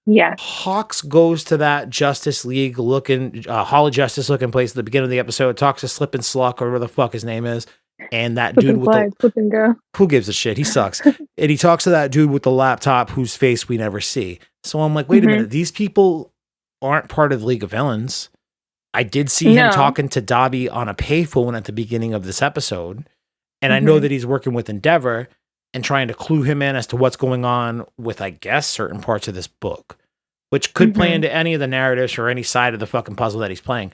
yes, Hawks goes to that Justice League looking, Hall of Justice looking place at the beginning of the episode, talks to Slip and Sluck or whatever the fuck his name is, and that flip dude and with the slide, flip and go. who gives a shit? He sucks. And he talks to that dude with the laptop whose face we never see. So I'm like, wait a minute, these people aren't part of the League of Villains. I did see him talking to Dobby on a payphone at the beginning of this episode. And I know that he's working with Endeavor and trying to clue him in as to what's going on with, I guess, certain parts of this book, which could play into any of the narratives or any side of the fucking puzzle that he's playing.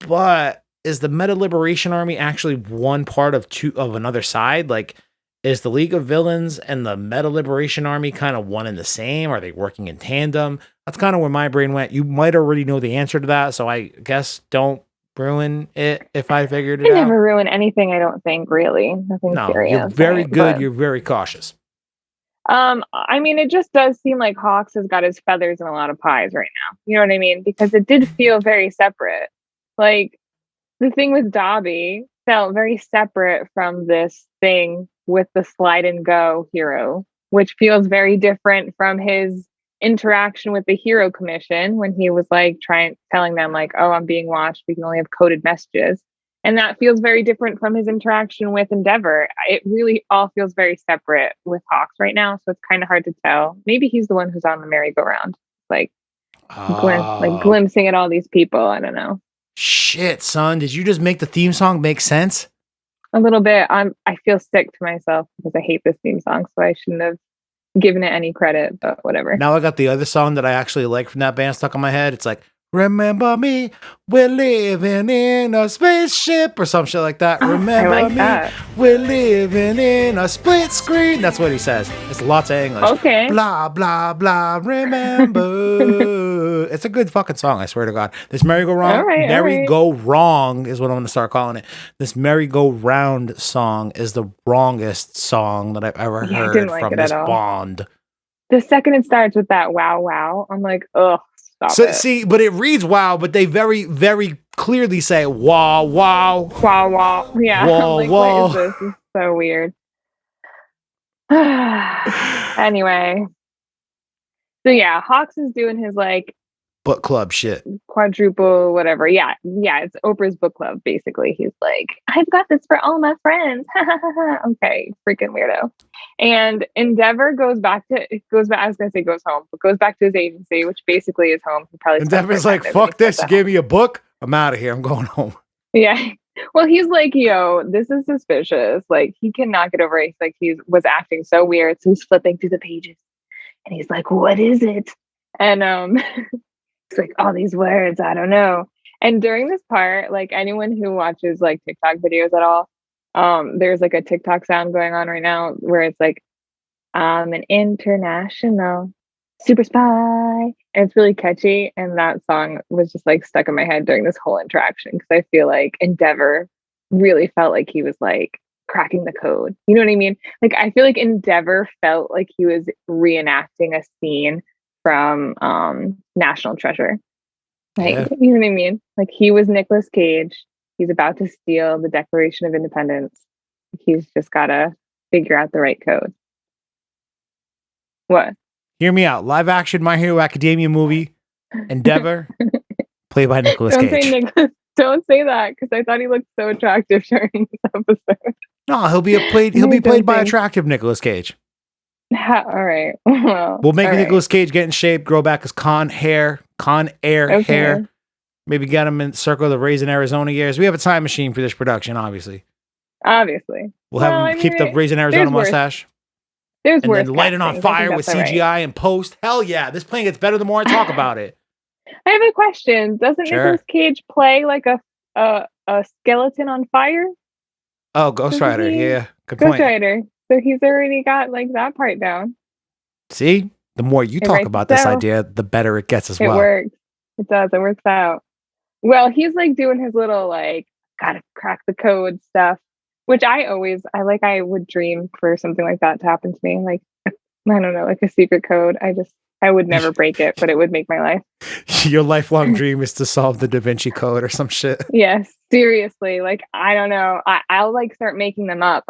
But is the Meta Liberation Army actually one part of another side? Like, is the League of Villains and the Meta Liberation Army kind of one and the same? Are they working in tandem? That's kind of where my brain went. You might already know the answer to that, so I guess don't ruin it if I figured it out. I never ruin anything, I don't think, really. Nothing serious. You're very good. But you're very cautious. I mean, it just does seem like Hawks has got his feathers in a lot of pies right now. You know what I mean? Because it did feel very separate. Like, the thing with Dobby felt very separate from this thing with the slide and go hero, which feels very different from his interaction with the Hero Commission when he was like telling them like, oh, I'm being watched, we can only have coded messages. And that feels very different from his interaction with Endeavor. It really all feels very separate with Hawks right now, so it's kind of hard to tell. Maybe he's the one who's on the merry-go-round, like glimpsing at all these people. I don't know. Shit, son, did you just make the theme song make sense? A little bit. I feel sick to myself because I hate this theme song, so I shouldn't have given it any credit, but whatever. Now I got the other song that I actually like from that band stuck in my head. It's like, remember me, we're living in a spaceship or some shit like that. Remember me, we're living in a split screen. That's what he says. It's lots of English. Okay. Blah, blah, blah, remember. It's a good fucking song, I swear to God. This merry-go-round, merry-go-wrong is what I'm going to start calling it. This merry-go-round song is the wrongest song that I've ever heard from this Bond. The second it starts with that wow, wow, I'm like, ugh. See, but it reads wow, but they very, very clearly say wow, wow. Wow, wow. Yeah. Wah, like, wah. what is this? This is so weird. Anyway. So yeah, Hawks is doing his like book club shit. Quadruple, whatever. Yeah. It's Oprah's book club, basically. He's like, I've got this for all my friends. Okay, freaking weirdo. And Endeavor goes back, I was gonna say goes home, but goes back to his agency, which basically is home. He probably Endeavor's like, fuck this, you gave me a book, I'm out of here, I'm going home. Yeah. Well, he's like, yo, this is suspicious. Like, he cannot get over it. He's like, he was acting so weird. So he's flipping through the pages. And he's like, what is it? And it's like all these words, I don't know. And during this part, like anyone who watches like TikTok videos at all, there's like a TikTok sound going on right now where it's like, I'm an international super spy. And it's really catchy. And that song was just like stuck in my head during this whole interaction because I feel like Endeavor really felt like he was like cracking the code. You know what I mean? Like, I feel like Endeavor felt like he was reenacting a scene from National Treasure. Like, you know what I mean? Like, he was Nicolas Cage. He's about to steal the Declaration of Independence. He's just got to figure out the right code. What? Hear me out. Live action My Hero Academia movie, Endeavor, played by Nicolas Cage. Don't say that, because I thought he looked so attractive during this episode. No, he'll be played by attractive Nicolas Cage. All right. Well, we'll make Nicolas Cage get in shape, grow back his Con Air hair. Maybe get him in circle the Raisin Arizona years. We have a time machine for this production, obviously. We'll have him keep the Raisin Arizona mustache. There's and then light it on fire with CGI and post. Hell yeah, this plane gets better the more I talk about it. I have a question. Doesn't Nicolas Cage play like a skeleton on fire? Oh, Ghost Rider. Yeah, good point. Ghost Rider. So he's already got like that part down. See, the more you talk about this idea, the better it gets as well. It works. It does. It works out. Well, he's like doing his little like gotta crack the code stuff, which I would dream for something like that to happen to me. Like, I don't know, like a secret code. I would never break it, but it would make my life. Your lifelong dream is to solve the Da Vinci Code or some shit. Yes, seriously. Like, I don't know. I'll like start making them up.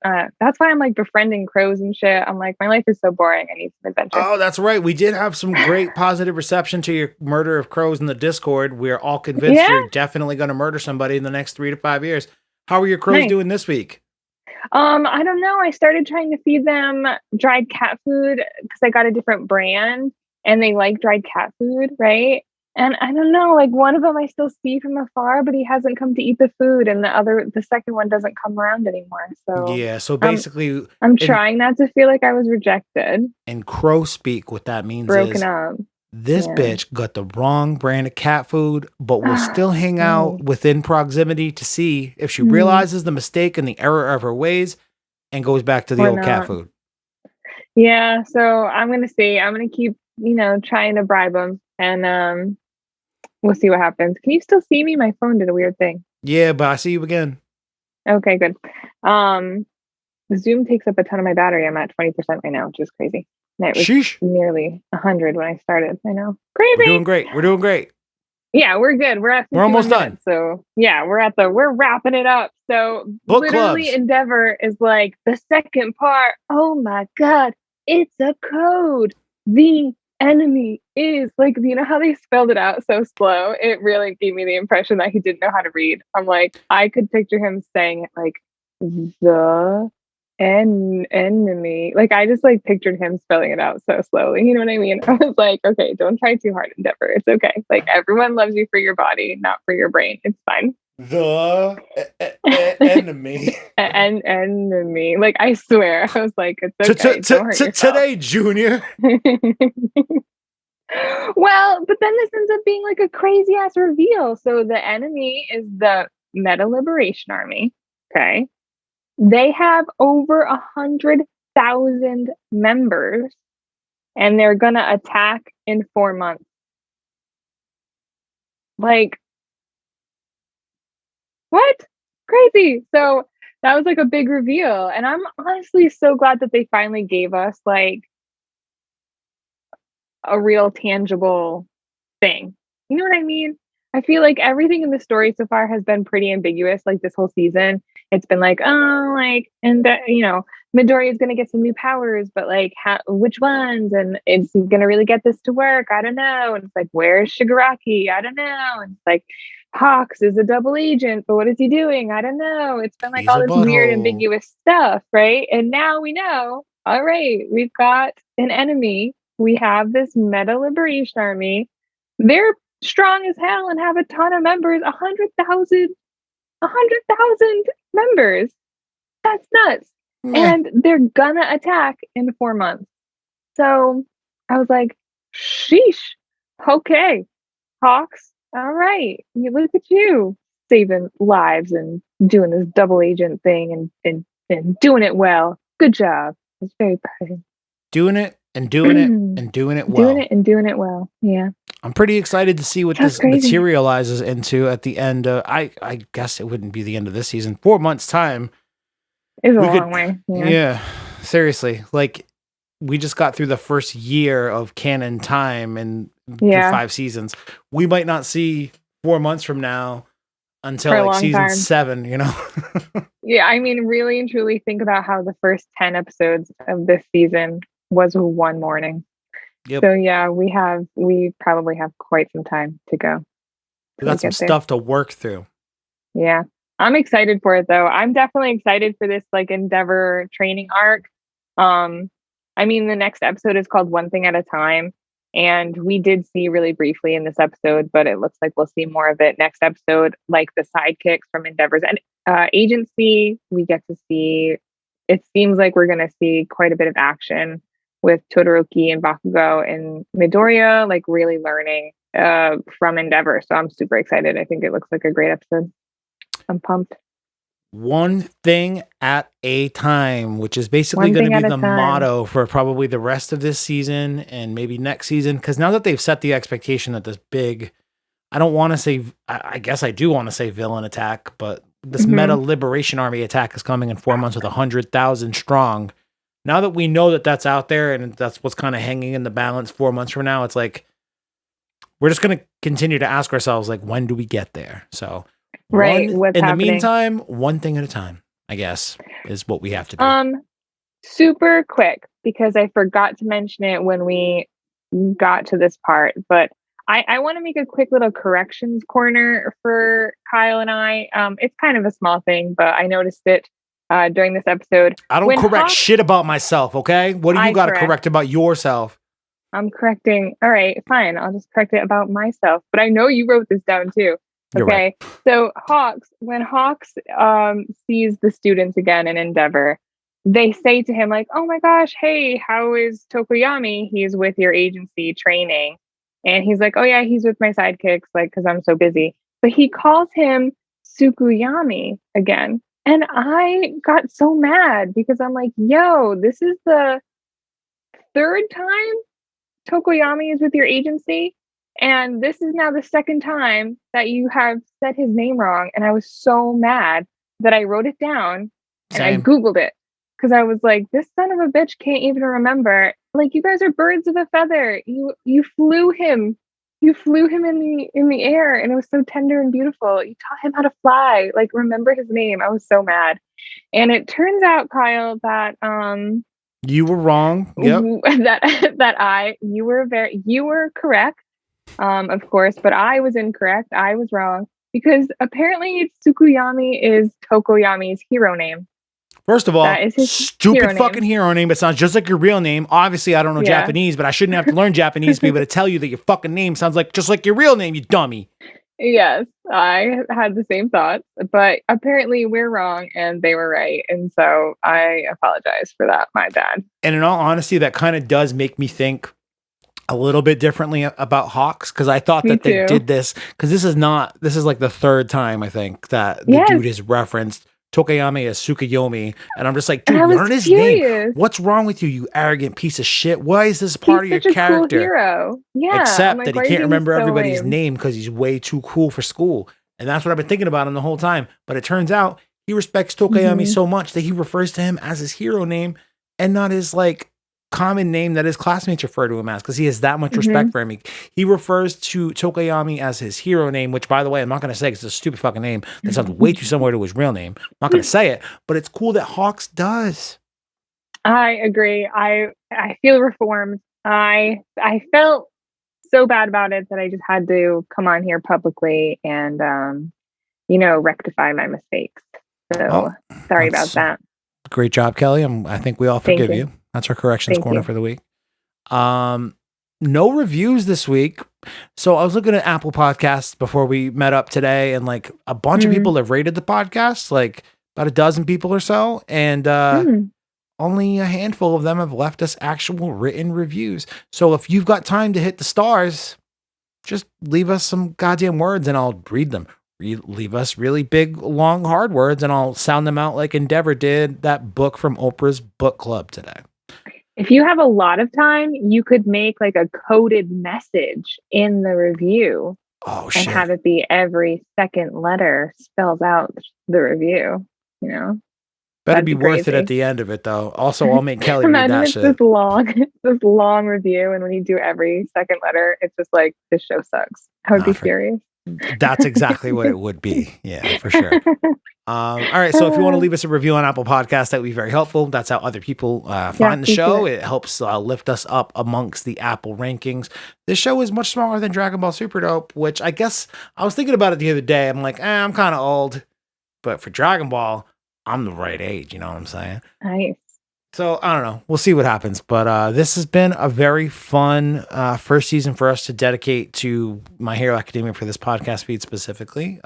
That's why I'm like befriending crows and shit. I'm like, my life is so boring. I need some adventure. Oh, that's right. We did have some great positive reception to your murder of crows in the Discord. We're all convinced Yeah, you're definitely going to murder somebody in the next 3 to 5 years. How are your crows nice. doing this week? I don't know. I started trying to feed them dried cat food because I got a different brand and they like dried cat food, right? And I don't know, like one of them I still see from afar, but he hasn't come to eat the food, and the second one doesn't come around anymore. So Yeah, so um, basically, I'm in trying not to feel like I was rejected, crow speak, what that means broken is up. this Yeah. bitch got the wrong brand of cat food, but will still hang out Right. within proximity to see if she Hmm. realizes the mistake and the error of her ways and goes back to the Or old cat not. food. Yeah. So I'm gonna see. I'm gonna keep, trying to bribe him, and we'll see what happens. Can you still see me? My phone did a weird thing. Yeah, but I see you again. Okay, good. Um, Zoom takes up a ton of my battery. I'm at 20% right now, which is crazy. And it was Sheesh. nearly 100 when I started. I know. We're doing Crazy. great. We're doing great. Yeah, we're good. We're at We're 51 almost done. minutes. So yeah, we're wrapping it up. So Book literally clubs. Endeavor is like the second part. Oh my God, it's a code. The enemy is like, how they spelled it out so slow. It really gave me the impression that he didn't know how to read. I'm like, I could picture him saying it like the enemy. Like I just like pictured him spelling it out so slowly. You know what I mean? I was like, okay, don't try too hard, Endeavor. It's okay. Like everyone loves you for your body, not for your brain. It's fine. The enemy. And enemy. Like I swear, I was like, it's okay. Don't hurt yourself. Today, Junior. Well, but then this ends up being like a crazy ass reveal. So the enemy is the Meta Liberation Army. Okay. They have over 100,000 members, and they're gonna attack in 4 months. Like, what? Crazy. So that was like a big reveal. And I'm honestly so glad that they finally gave us like a real tangible thing. You know what I mean? I feel like everything in the story so far has been pretty ambiguous. Like this whole season, it's been like, oh, like, and that, Midoriya is gonna get some new powers, but like, which ones? And it's gonna really get this to work. I don't know. And it's like, where's Shigaraki? I don't know. And it's like, Hawks is a double agent, but what is he doing? I don't know. It's been like He's all a this weird, butthole. ambiguous stuff, right? And now we know. All right, we've got an enemy. We have this Meta Liberation Army. They're strong as hell and have a ton of members. 100,000 members. That's nuts. Meh. And they're gonna attack in 4 months. So I was like, sheesh. Okay, Hawks. All right. You look at you saving lives and doing this double agent thing and doing it well. Good job. It's very proud. Doing it and doing it and doing it Doing well. it and doing it well. Yeah. I'm pretty excited to see what That's this crazy. materializes into at the end. I guess it wouldn't be the end of this season. 4 months time. It's a We long could, way. yeah, seriously. Like we just got through the first year of canon time and through Yeah. 5 seasons. We might not see 4 months from now until For a like long season time. 7, Yeah, I mean, really and truly think about how the first 10 episodes of this season was one morning. Yep. So yeah, we probably have quite some time to go. We got some stuff to work through. Yeah. I'm excited for it though. I'm definitely excited for this like Endeavor training arc. I mean, the next episode is called One Thing at a Time. And we did see really briefly in this episode, but it looks like we'll see more of it next episode, like the sidekicks from Endeavor's and agency. We get to see, it seems like we're going to see quite a bit of action with Todorki and Bakugo and Midoriya, like really learning from Endeavor. So I'm super excited. I think it looks like a great episode. I'm pumped. One thing at a time, which is basically going to be the motto for probably the rest of this season and maybe next season. Because now that they've set the expectation that this big, I don't want to say, I guess I do want to say villain attack, but this Meta Liberation Army attack is coming in 4 months with 100,000 strong. Now that we know that that's out there and that's what's kind of hanging in the balance 4 months from now, it's like, we're just going to continue to ask ourselves, like, when do we get there? So, right. in the meantime, one thing at a time. I guess, is what we have to do. Super quick, because I forgot to mention it when we got to this part, but I want to make a quick little corrections corner for Kyle and I. It's kind of a small thing, but I noticed it during this episode. I don't When correct shit about myself, okay? What do you got to correct about yourself? I'm correcting. All right, fine. I'll just correct it about myself. But I know you wrote this down too. You're Okay. right. So when Hawks sees the students again in Endeavor, they say to him, like, oh my gosh, hey, how is Tokoyami? He's with your agency training. And he's like, oh yeah, he's with my sidekicks, like, because I'm so busy. But he calls him Tsukuyami again. And I got so mad because I'm like, yo, this is the third time Tokoyami is with your agency. And this is now the second time that you have said his name wrong. And I was so mad that I wrote it down and I Googled it. Because I was like, this son of a bitch can't even remember. Like, you guys are birds of a feather. You flew him. You flew him in the air, and it was so tender and beautiful. You taught him how to fly. Like, remember his name. I was so mad. And it turns out, Kyle, that you were wrong. Yep. You were correct, of course, but I was incorrect. I was wrong because apparently Tsukuyami is Tokoyami's hero name. First of all, stupid fucking hero name. It sounds just like your real name. Obviously, I don't know Japanese, but I shouldn't have to learn Japanese to be able to tell you that your fucking name sounds like just like your real name, you dummy. Yes, I had the same thoughts, but apparently we're wrong and they were right. And so I apologize for that. My bad. And in all honesty, that kind of does make me think a little bit differently about Hawks, because I thought that they did this, because this is like the third time I think that the dude has referenced Tokoyami as Tsukuyomi, and I'm just like, dude, learn his name. What's wrong with you, you arrogant piece of shit? Why is this part of your character? Cool hero. Yeah, except that he can't remember everybody's name because he's way too cool for school, and that's what I've been thinking about him the whole time. But it turns out he respects Tokoyami so much that he refers to him as his hero name and not his like common name that his classmates refer to him as, because he has that much respect for him. He refers to Tokoyami as his hero name, which, by the way, I'm not going to say because it's a stupid fucking name that sounds way too similar to his real name. I'm not going to say it, but it's cool that Hawks does. I agree. I feel reformed. I felt so bad about it that I just had to come on here publicly and rectify my mistakes. So sorry about that. Great job, Kelly. I think we all forgive you. That's our corrections corner for the week. No reviews this week. So I was looking at Apple Podcasts before we met up today, and like a bunch of people have rated the podcast, like about a dozen people or so. And only a handful of them have left us actual written reviews. So if you've got time to hit the stars, just leave us some goddamn words and I'll read them. Leave us really big, long, hard words and I'll sound them out like Endeavor did that book from Oprah's book club today. If you have a lot of time, you could make like a coded message in the review and have it be every second letter spells out the review, Better be worth it at the end of it, though. Also, I'll make Kelly read that shit. This long review, and when you do every second letter, it's just like, this show sucks. I would be furious. That's exactly what it would be. Yeah, for sure. All right. So if you want to leave us a review on Apple Podcasts, that would be very helpful. That's how other people find the show. It helps lift us up amongst the Apple rankings. This show is much smaller than Dragon Ball Super Dope, which I guess I was thinking about it the other day. I'm like, I'm kind of old, but for Dragon Ball, I'm the right age. You know what I'm saying? Nice. So I don't know. We'll see what happens. But this has been a very fun first season for us to dedicate to My Hero Academia for this podcast feed specifically.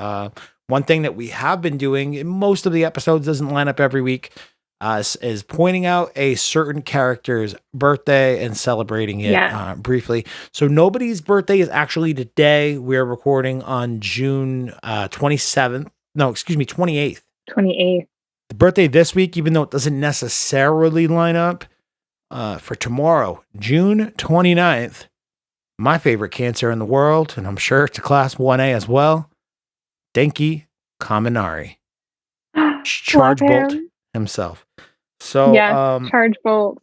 One thing that we have been doing in most of the episodes, doesn't line up every week, is pointing out a certain character's birthday and celebrating it briefly. So nobody's birthday is actually today. We're recording on June 27th. No, excuse me, 28th. 28th. The birthday this week, even though it doesn't necessarily line up, for tomorrow, June 29th, my favorite Cancer in the world, and I'm sure it's a Class 1A as well, Denki Kaminari. Charge Bolt himself. So, Charge Bolt.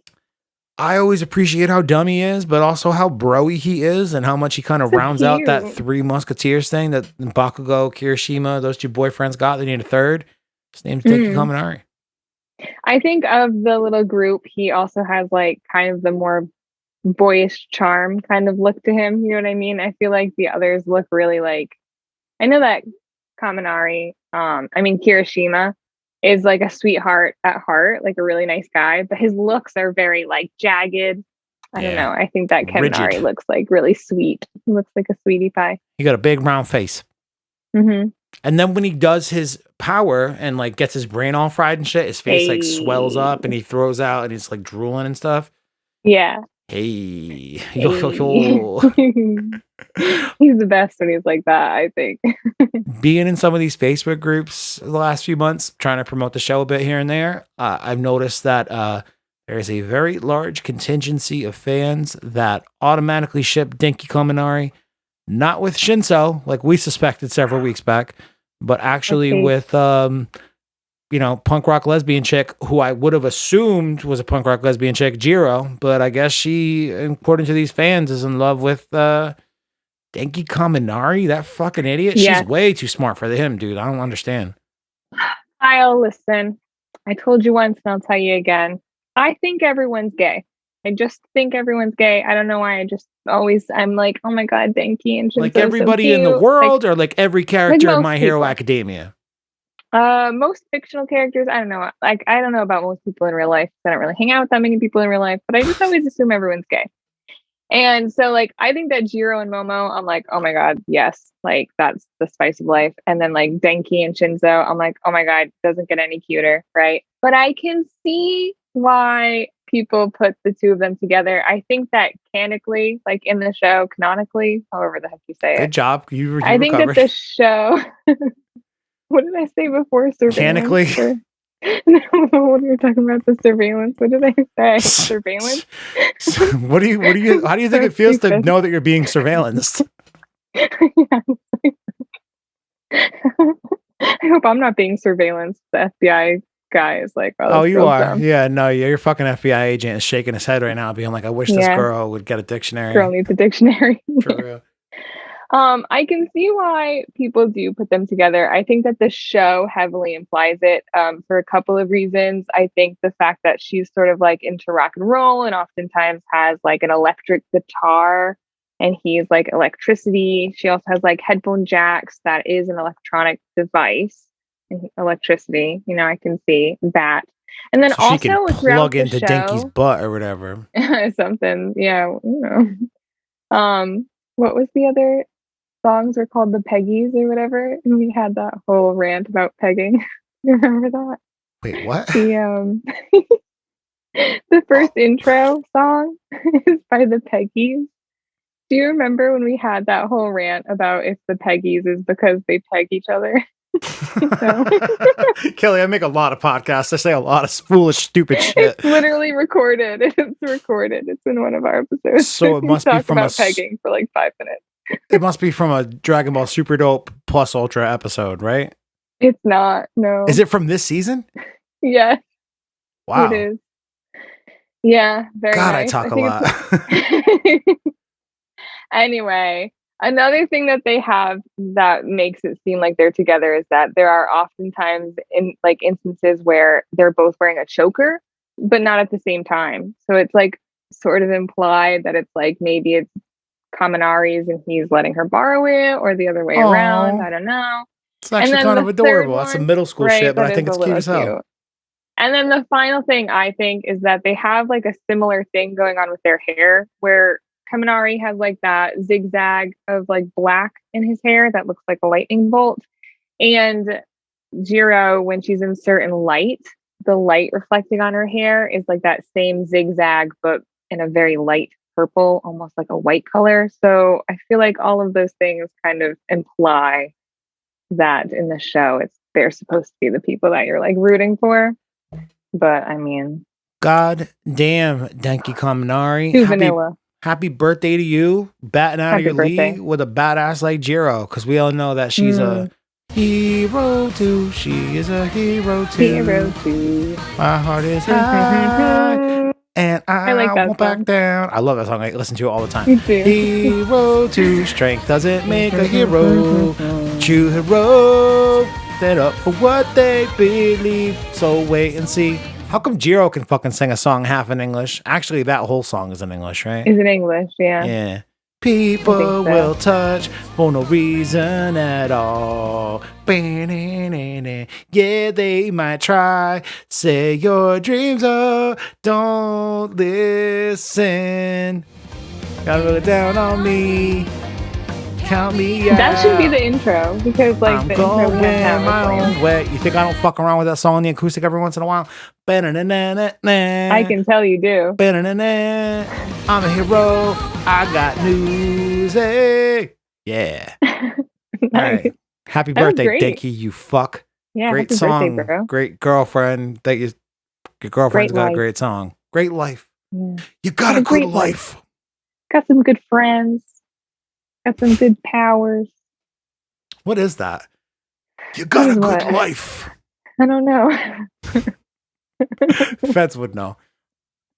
I always appreciate how dumb he is, but also how broy he is and how much he kind of rounds out that Three Musketeers thing that Bakugo, Kirishima, those two boyfriends got. They need a third. His name's Denki Kaminari. I think of the little group, he also has like kind of the more boyish charm kind of look to him. You know what I mean? I feel like the others look really like, I know that Kirishima is like a sweetheart at heart, like a really nice guy, but his looks are very like jagged. I don't Yeah. know. I think that Kaminari Rigid. looks like really sweet. He looks like a sweetie pie. He got a big round face. Mm-hmm. And then when he does his power and like gets his brain all fried and shit, his face like swells up and he throws out and he's like drooling and stuff. Yeah. Hey. Yo, yo, Hey. yo. He's the best when he's like that, I think. Being in some of these Facebook groups the last few months, trying to promote the show a bit here and there, I've noticed that there is a very large contingency of fans that automatically ship Dinky Kaminari, not with Shinso, like we suspected several weeks back, but actually with punk rock lesbian chick who I would have assumed was a punk rock lesbian chick, Jiro, but I guess she, according to these fans, is in love with Denki Kaminari, that fucking idiot. She's way too smart for him, dude. I don't understand. Kyle, listen. I told you once and I'll tell you again. I think everyone's gay. I just think everyone's gay. I don't know why. I'm like, oh my God, Denki and Shinzo, like everybody so in the world, or like every character in My Hero Academia? Most fictional characters, I don't know. Like, I don't know about most people in real life. I don't really hang out with that many people in real life, but I just always assume everyone's gay. And so, like, I think that Jiro and Momo, I'm like, oh my God, yes, like that's the spice of life. And then like Denki and Shinzo, I'm like, oh my God, doesn't get any cuter, right? But I can see why people put the two of them together. I think that canonically, like in the show, canonically, however the heck you say it. Good job. You I think recovered. that the show, what did I say before? Canonically? No, what are you talking about? The surveillance? What did I say? Surveillance? How do you think it feels to know that you're being surveillanced? I hope I'm not being surveillanced. The FBI guy is like, oh, you are. Dumb. Yeah, no, your fucking FBI agent is shaking his head right now, being like, I wish this girl would get a dictionary. Girl needs a dictionary. For real. I can see why people do put them together. I think that the show heavily implies it for a couple of reasons. I think the fact that she's sort of like into rock and roll and oftentimes has like an electric guitar and he's like electricity. She also has like headphone jacks. That is an electronic device. Electricity, I can see that. And then so also she can plug into Dinky's butt or whatever. Something, yeah. What was the other songs were called? The Peggies or whatever, and we had that whole rant about pegging. You remember that? Wait, what? The the first intro song is by the Peggies. Do you remember when we had that whole rant about if the Peggies is because they peg each other? Kelly, I make a lot of podcasts. I say a lot of foolish, stupid shit. It's literally recorded. It's recorded. It's in one of our episodes. So it must be from about pegging for like 5 minutes. It must be from a Dragon Ball Super Dope Plus Ultra episode, right? It's not. No. Is it from this season? Yeah. Wow. It is. Yeah. Very God, nice. I talk a lot. Anyway, another thing that they have that makes it seem like they're together is that there are oftentimes instances where they're both wearing a choker, but not at the same time. So it's like sort of implied that it's like maybe it's Kaminari's and he's letting her borrow it, or the other way around. I don't know. It's actually kind of adorable. That's some middle school shit, but I think it's cute as hell. And then the final thing I think is that they have like a similar thing going on with their hair, where Kaminari has like that zigzag of like black in his hair that looks like a lightning bolt. And Jiro, when she's in certain light, the light reflecting on her hair is like that same zigzag, but in a very light purple, almost like a white color. So I feel like all of those things kind of imply that in the show they're supposed to be the people that you're like rooting for. But I mean, God damn, Denki Kaminari. Too vanilla. Happy birthday to you, batting out of your league with a badass like Jiro, because we all know that she's a hero too. She is a hero too. Hero too. My heart is high, and I like that won't song. back down. I love that song. I listen to it all the time. Me too. Hero too. Strength doesn't make a hero. True hero. that up for what they believe. So wait and see. How come Jiro can fucking sing a song half in English? Actually, that whole song is in English, right? Is in English, yeah. Yeah. People will touch for no reason at all. Yeah, they might try. Say your dreams are, don't listen. Gotta roll it down on me. Count me out. That should be the intro because, like, I'm the intro we have my own way. You think I don't fuck around with that song on the acoustic every once in a while? I can tell you do. I'm a hero. I got news. Hey. Yeah. Nice. All right. Happy birthday, Dinky, you fuck. Yeah, great happy song. Birthday, bro. Great girlfriend. Your girlfriend's got a great song. Great life. Yeah. You got a good life. Got some good friends. Got some good powers. What is that? You got a good life. I don't know. Feds would know.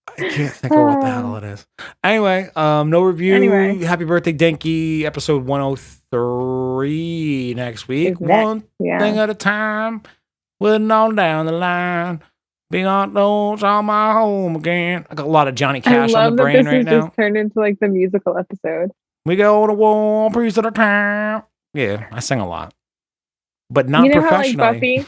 I can't think of what the hell it is. Anyway, no review. Anyway. Happy birthday, Dinky. Episode 103 next week. One thing at a time. Waiting on down the line. Being on those on my home again. I got a lot of Johnny Cash on the brain right now. This just turned into like the musical episode. We go to one piece at a time. Yeah, I sing a lot, but not professionally. How, like, Buffy?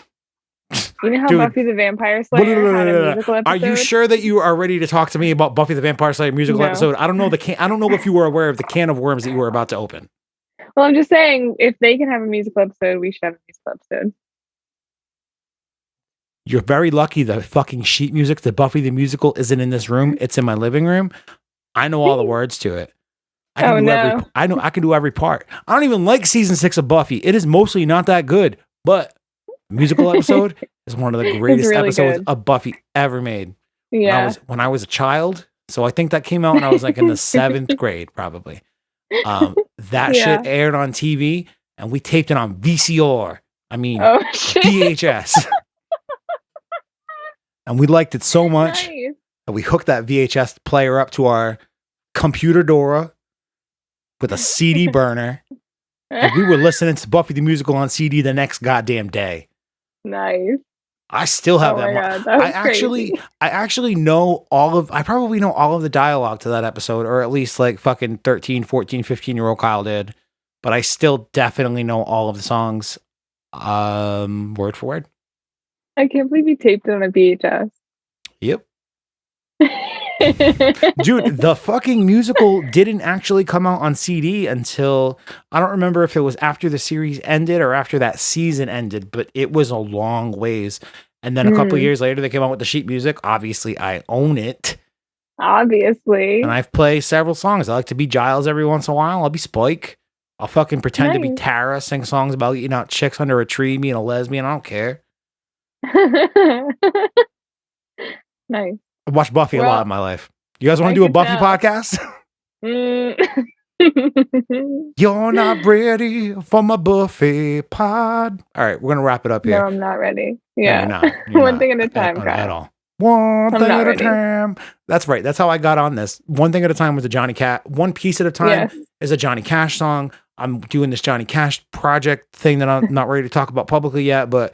You know how Buffy the Vampire Slayer had a musical episode? Are you sure that you are ready to talk to me about Buffy the Vampire Slayer musical episode? I don't know I don't know if you were aware of the can of worms that you were about to open. Well, I'm just saying, if they can have a musical episode, we should have a musical episode. You're very lucky the fucking sheet music, the Buffy the musical, isn't in this room. It's in my living room. I know all the words to it. I can do every part. I don't even like season 6 of Buffy. It is mostly not that good, but the musical episode is one of the greatest episodes of Buffy ever made. Yeah. When I was a child. So I think that came out when I was like in the 7th grade, probably. That shit aired on TV and we taped it on VCR. I mean, VHS. And we liked it so much that we hooked that VHS player up to our computer Dora with a CD burner. And we were listening to Buffy the Musical on CD the next goddamn day. Nice. I still have that. God, that was I actually know I probably know all of the dialogue to that episode, or at least like fucking 13, 14, 15-year-old Kyle did. But I still definitely know all of the songs word for word. I can't believe you taped it on a VHS. Yep. Dude, the fucking musical didn't actually come out on CD until, I don't remember if it was after the series ended or after that season ended, but it was a long ways. And then a couple of years later, they came out with the sheet music. Obviously, I own it. Obviously. And I've played several songs. I like to be Giles every once in a while. I'll be Spike. I'll fucking pretend to be Tara, sing songs about eating out chicks under a tree, being a lesbian. I don't care. Nice. I've watched Buffy a lot in my life. You guys want to do a Buffy podcast? You're not ready for my Buffy pod. All right, we're going to wrap it up here. No, I'm not ready. Yeah. No, you're One not. thing at a time, at all. One thing at a time. That's right. That's how I got on this. One thing at a time was a Johnny Cash. One piece at a time is a Johnny Cash song. I'm doing this Johnny Cash project thing that I'm not ready to talk about publicly yet, but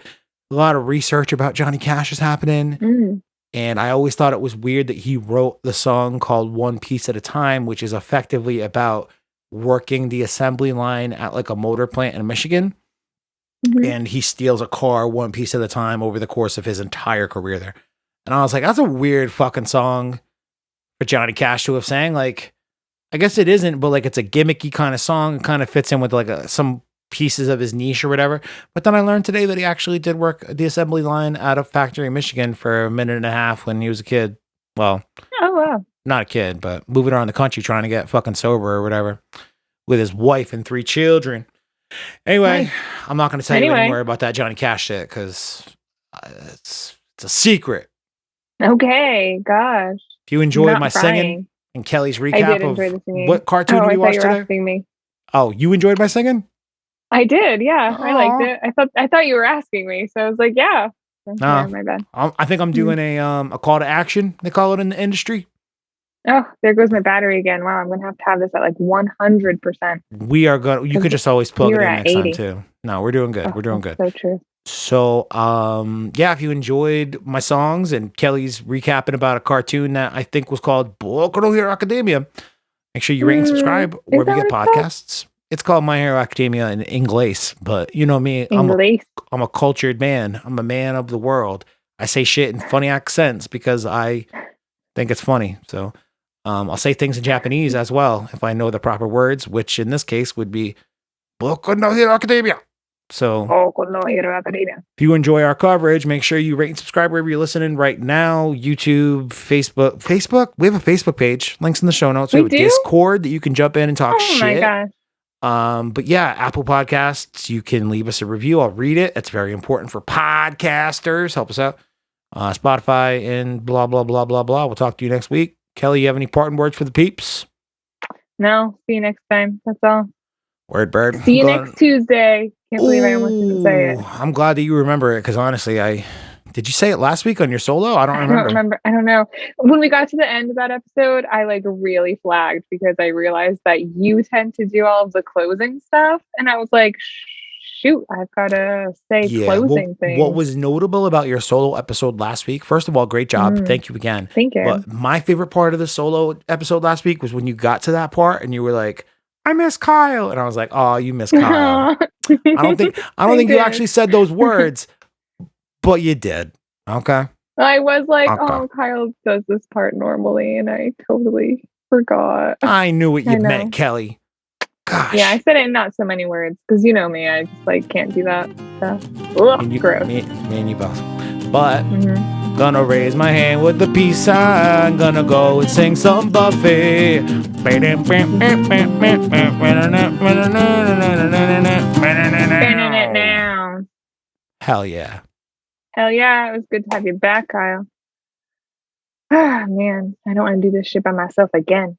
a lot of research about Johnny Cash is happening. And I always thought it was weird that he wrote the song called One Piece at a Time, which is effectively about working the assembly line at like a motor plant in Michigan. And he steals a car one piece at a time over the course of his entire career there. And I was like, that's a weird fucking song for Johnny Cash to have sang. Like, I guess it isn't, but like it's a gimmicky kind of song. It kind of fits in with like some pieces of his niche or whatever. But then I learned today that he actually did work the assembly line at a factory in Michigan for a minute and a half when he was a kid. Well, not a kid, but moving around the country trying to get fucking sober or whatever with his wife and 3 children. Anyway, I'm not going to tell you anymore about that Johnny Cash shit because it's a secret. Okay, gosh. If you enjoyed my singing and Kelly's recap of what cartoon we watched today. Asking me. Oh, you enjoyed my singing? I did, yeah. I liked it. I thought you were asking me, so I was like, yeah. No, my bad. I think I'm doing a call to action. They call it in the industry. Oh, there goes my battery again. Wow, I'm gonna have this at like 100%. We are going. You could just always plug it in next time too. No, we're doing good. We're doing good. So true. So, yeah, if you enjoyed my songs and Kelly's recapping about a cartoon that I think was called Boku no Hero Academia, make sure you rate and subscribe Is wherever that you what get it's called? podcasts. It's called My Hero Academia in English, but you know me, English. I'm a cultured man. I'm a man of the world. I say shit in funny accents because I think it's funny. So, I'll say things in Japanese as well if I know the proper words, which in this case would be Boku no Hero Academia. So, Boku no Hero Academia. if you enjoy our coverage, make sure you rate and subscribe wherever you're listening right now. YouTube, Facebook. Facebook? We have a Facebook page. Links in the show notes. We We have a do? Discord that you can jump in and talk Oh my shit. gosh. But yeah, Apple Podcasts, you can leave us a review. I'll read it. It's very important for podcasters. Help us out. Spotify and blah, blah, blah, blah, blah. We'll talk to you next week. Kelly, you have any parting words for the peeps? No, see you next time. That's all. Word bird. See you next Tuesday. Can't believe I almost didn't say it. I'm glad that you remember it because honestly, did you say it last week on your solo? I don't remember. I don't know. When we got to the end of that episode, I like really flagged because I realized that you tend to do all of the closing stuff. And I was like, shoot, I've got to say closing things. What was notable about your solo episode last week? First of all, great job. Thank you again. Thank you. But my favorite part of the solo episode last week was when you got to that part and you were like, I miss Kyle. And I was like, oh, you miss Kyle. I don't think you actually said those words, but you did. Okay. I was like, oh, Kyle does this part normally, and I totally forgot. I knew what you meant, Kelly. Gosh. Yeah, I said it in not so many words because you know me, I just like can't do that stuff. Ugh, gross. Me and you both. But gonna raise my hand with the peace sign. Gonna go and sing some Buffy. Hell yeah. Hell yeah, it was good to have you back, Kyle. Ah, man, I don't want to do this shit by myself again.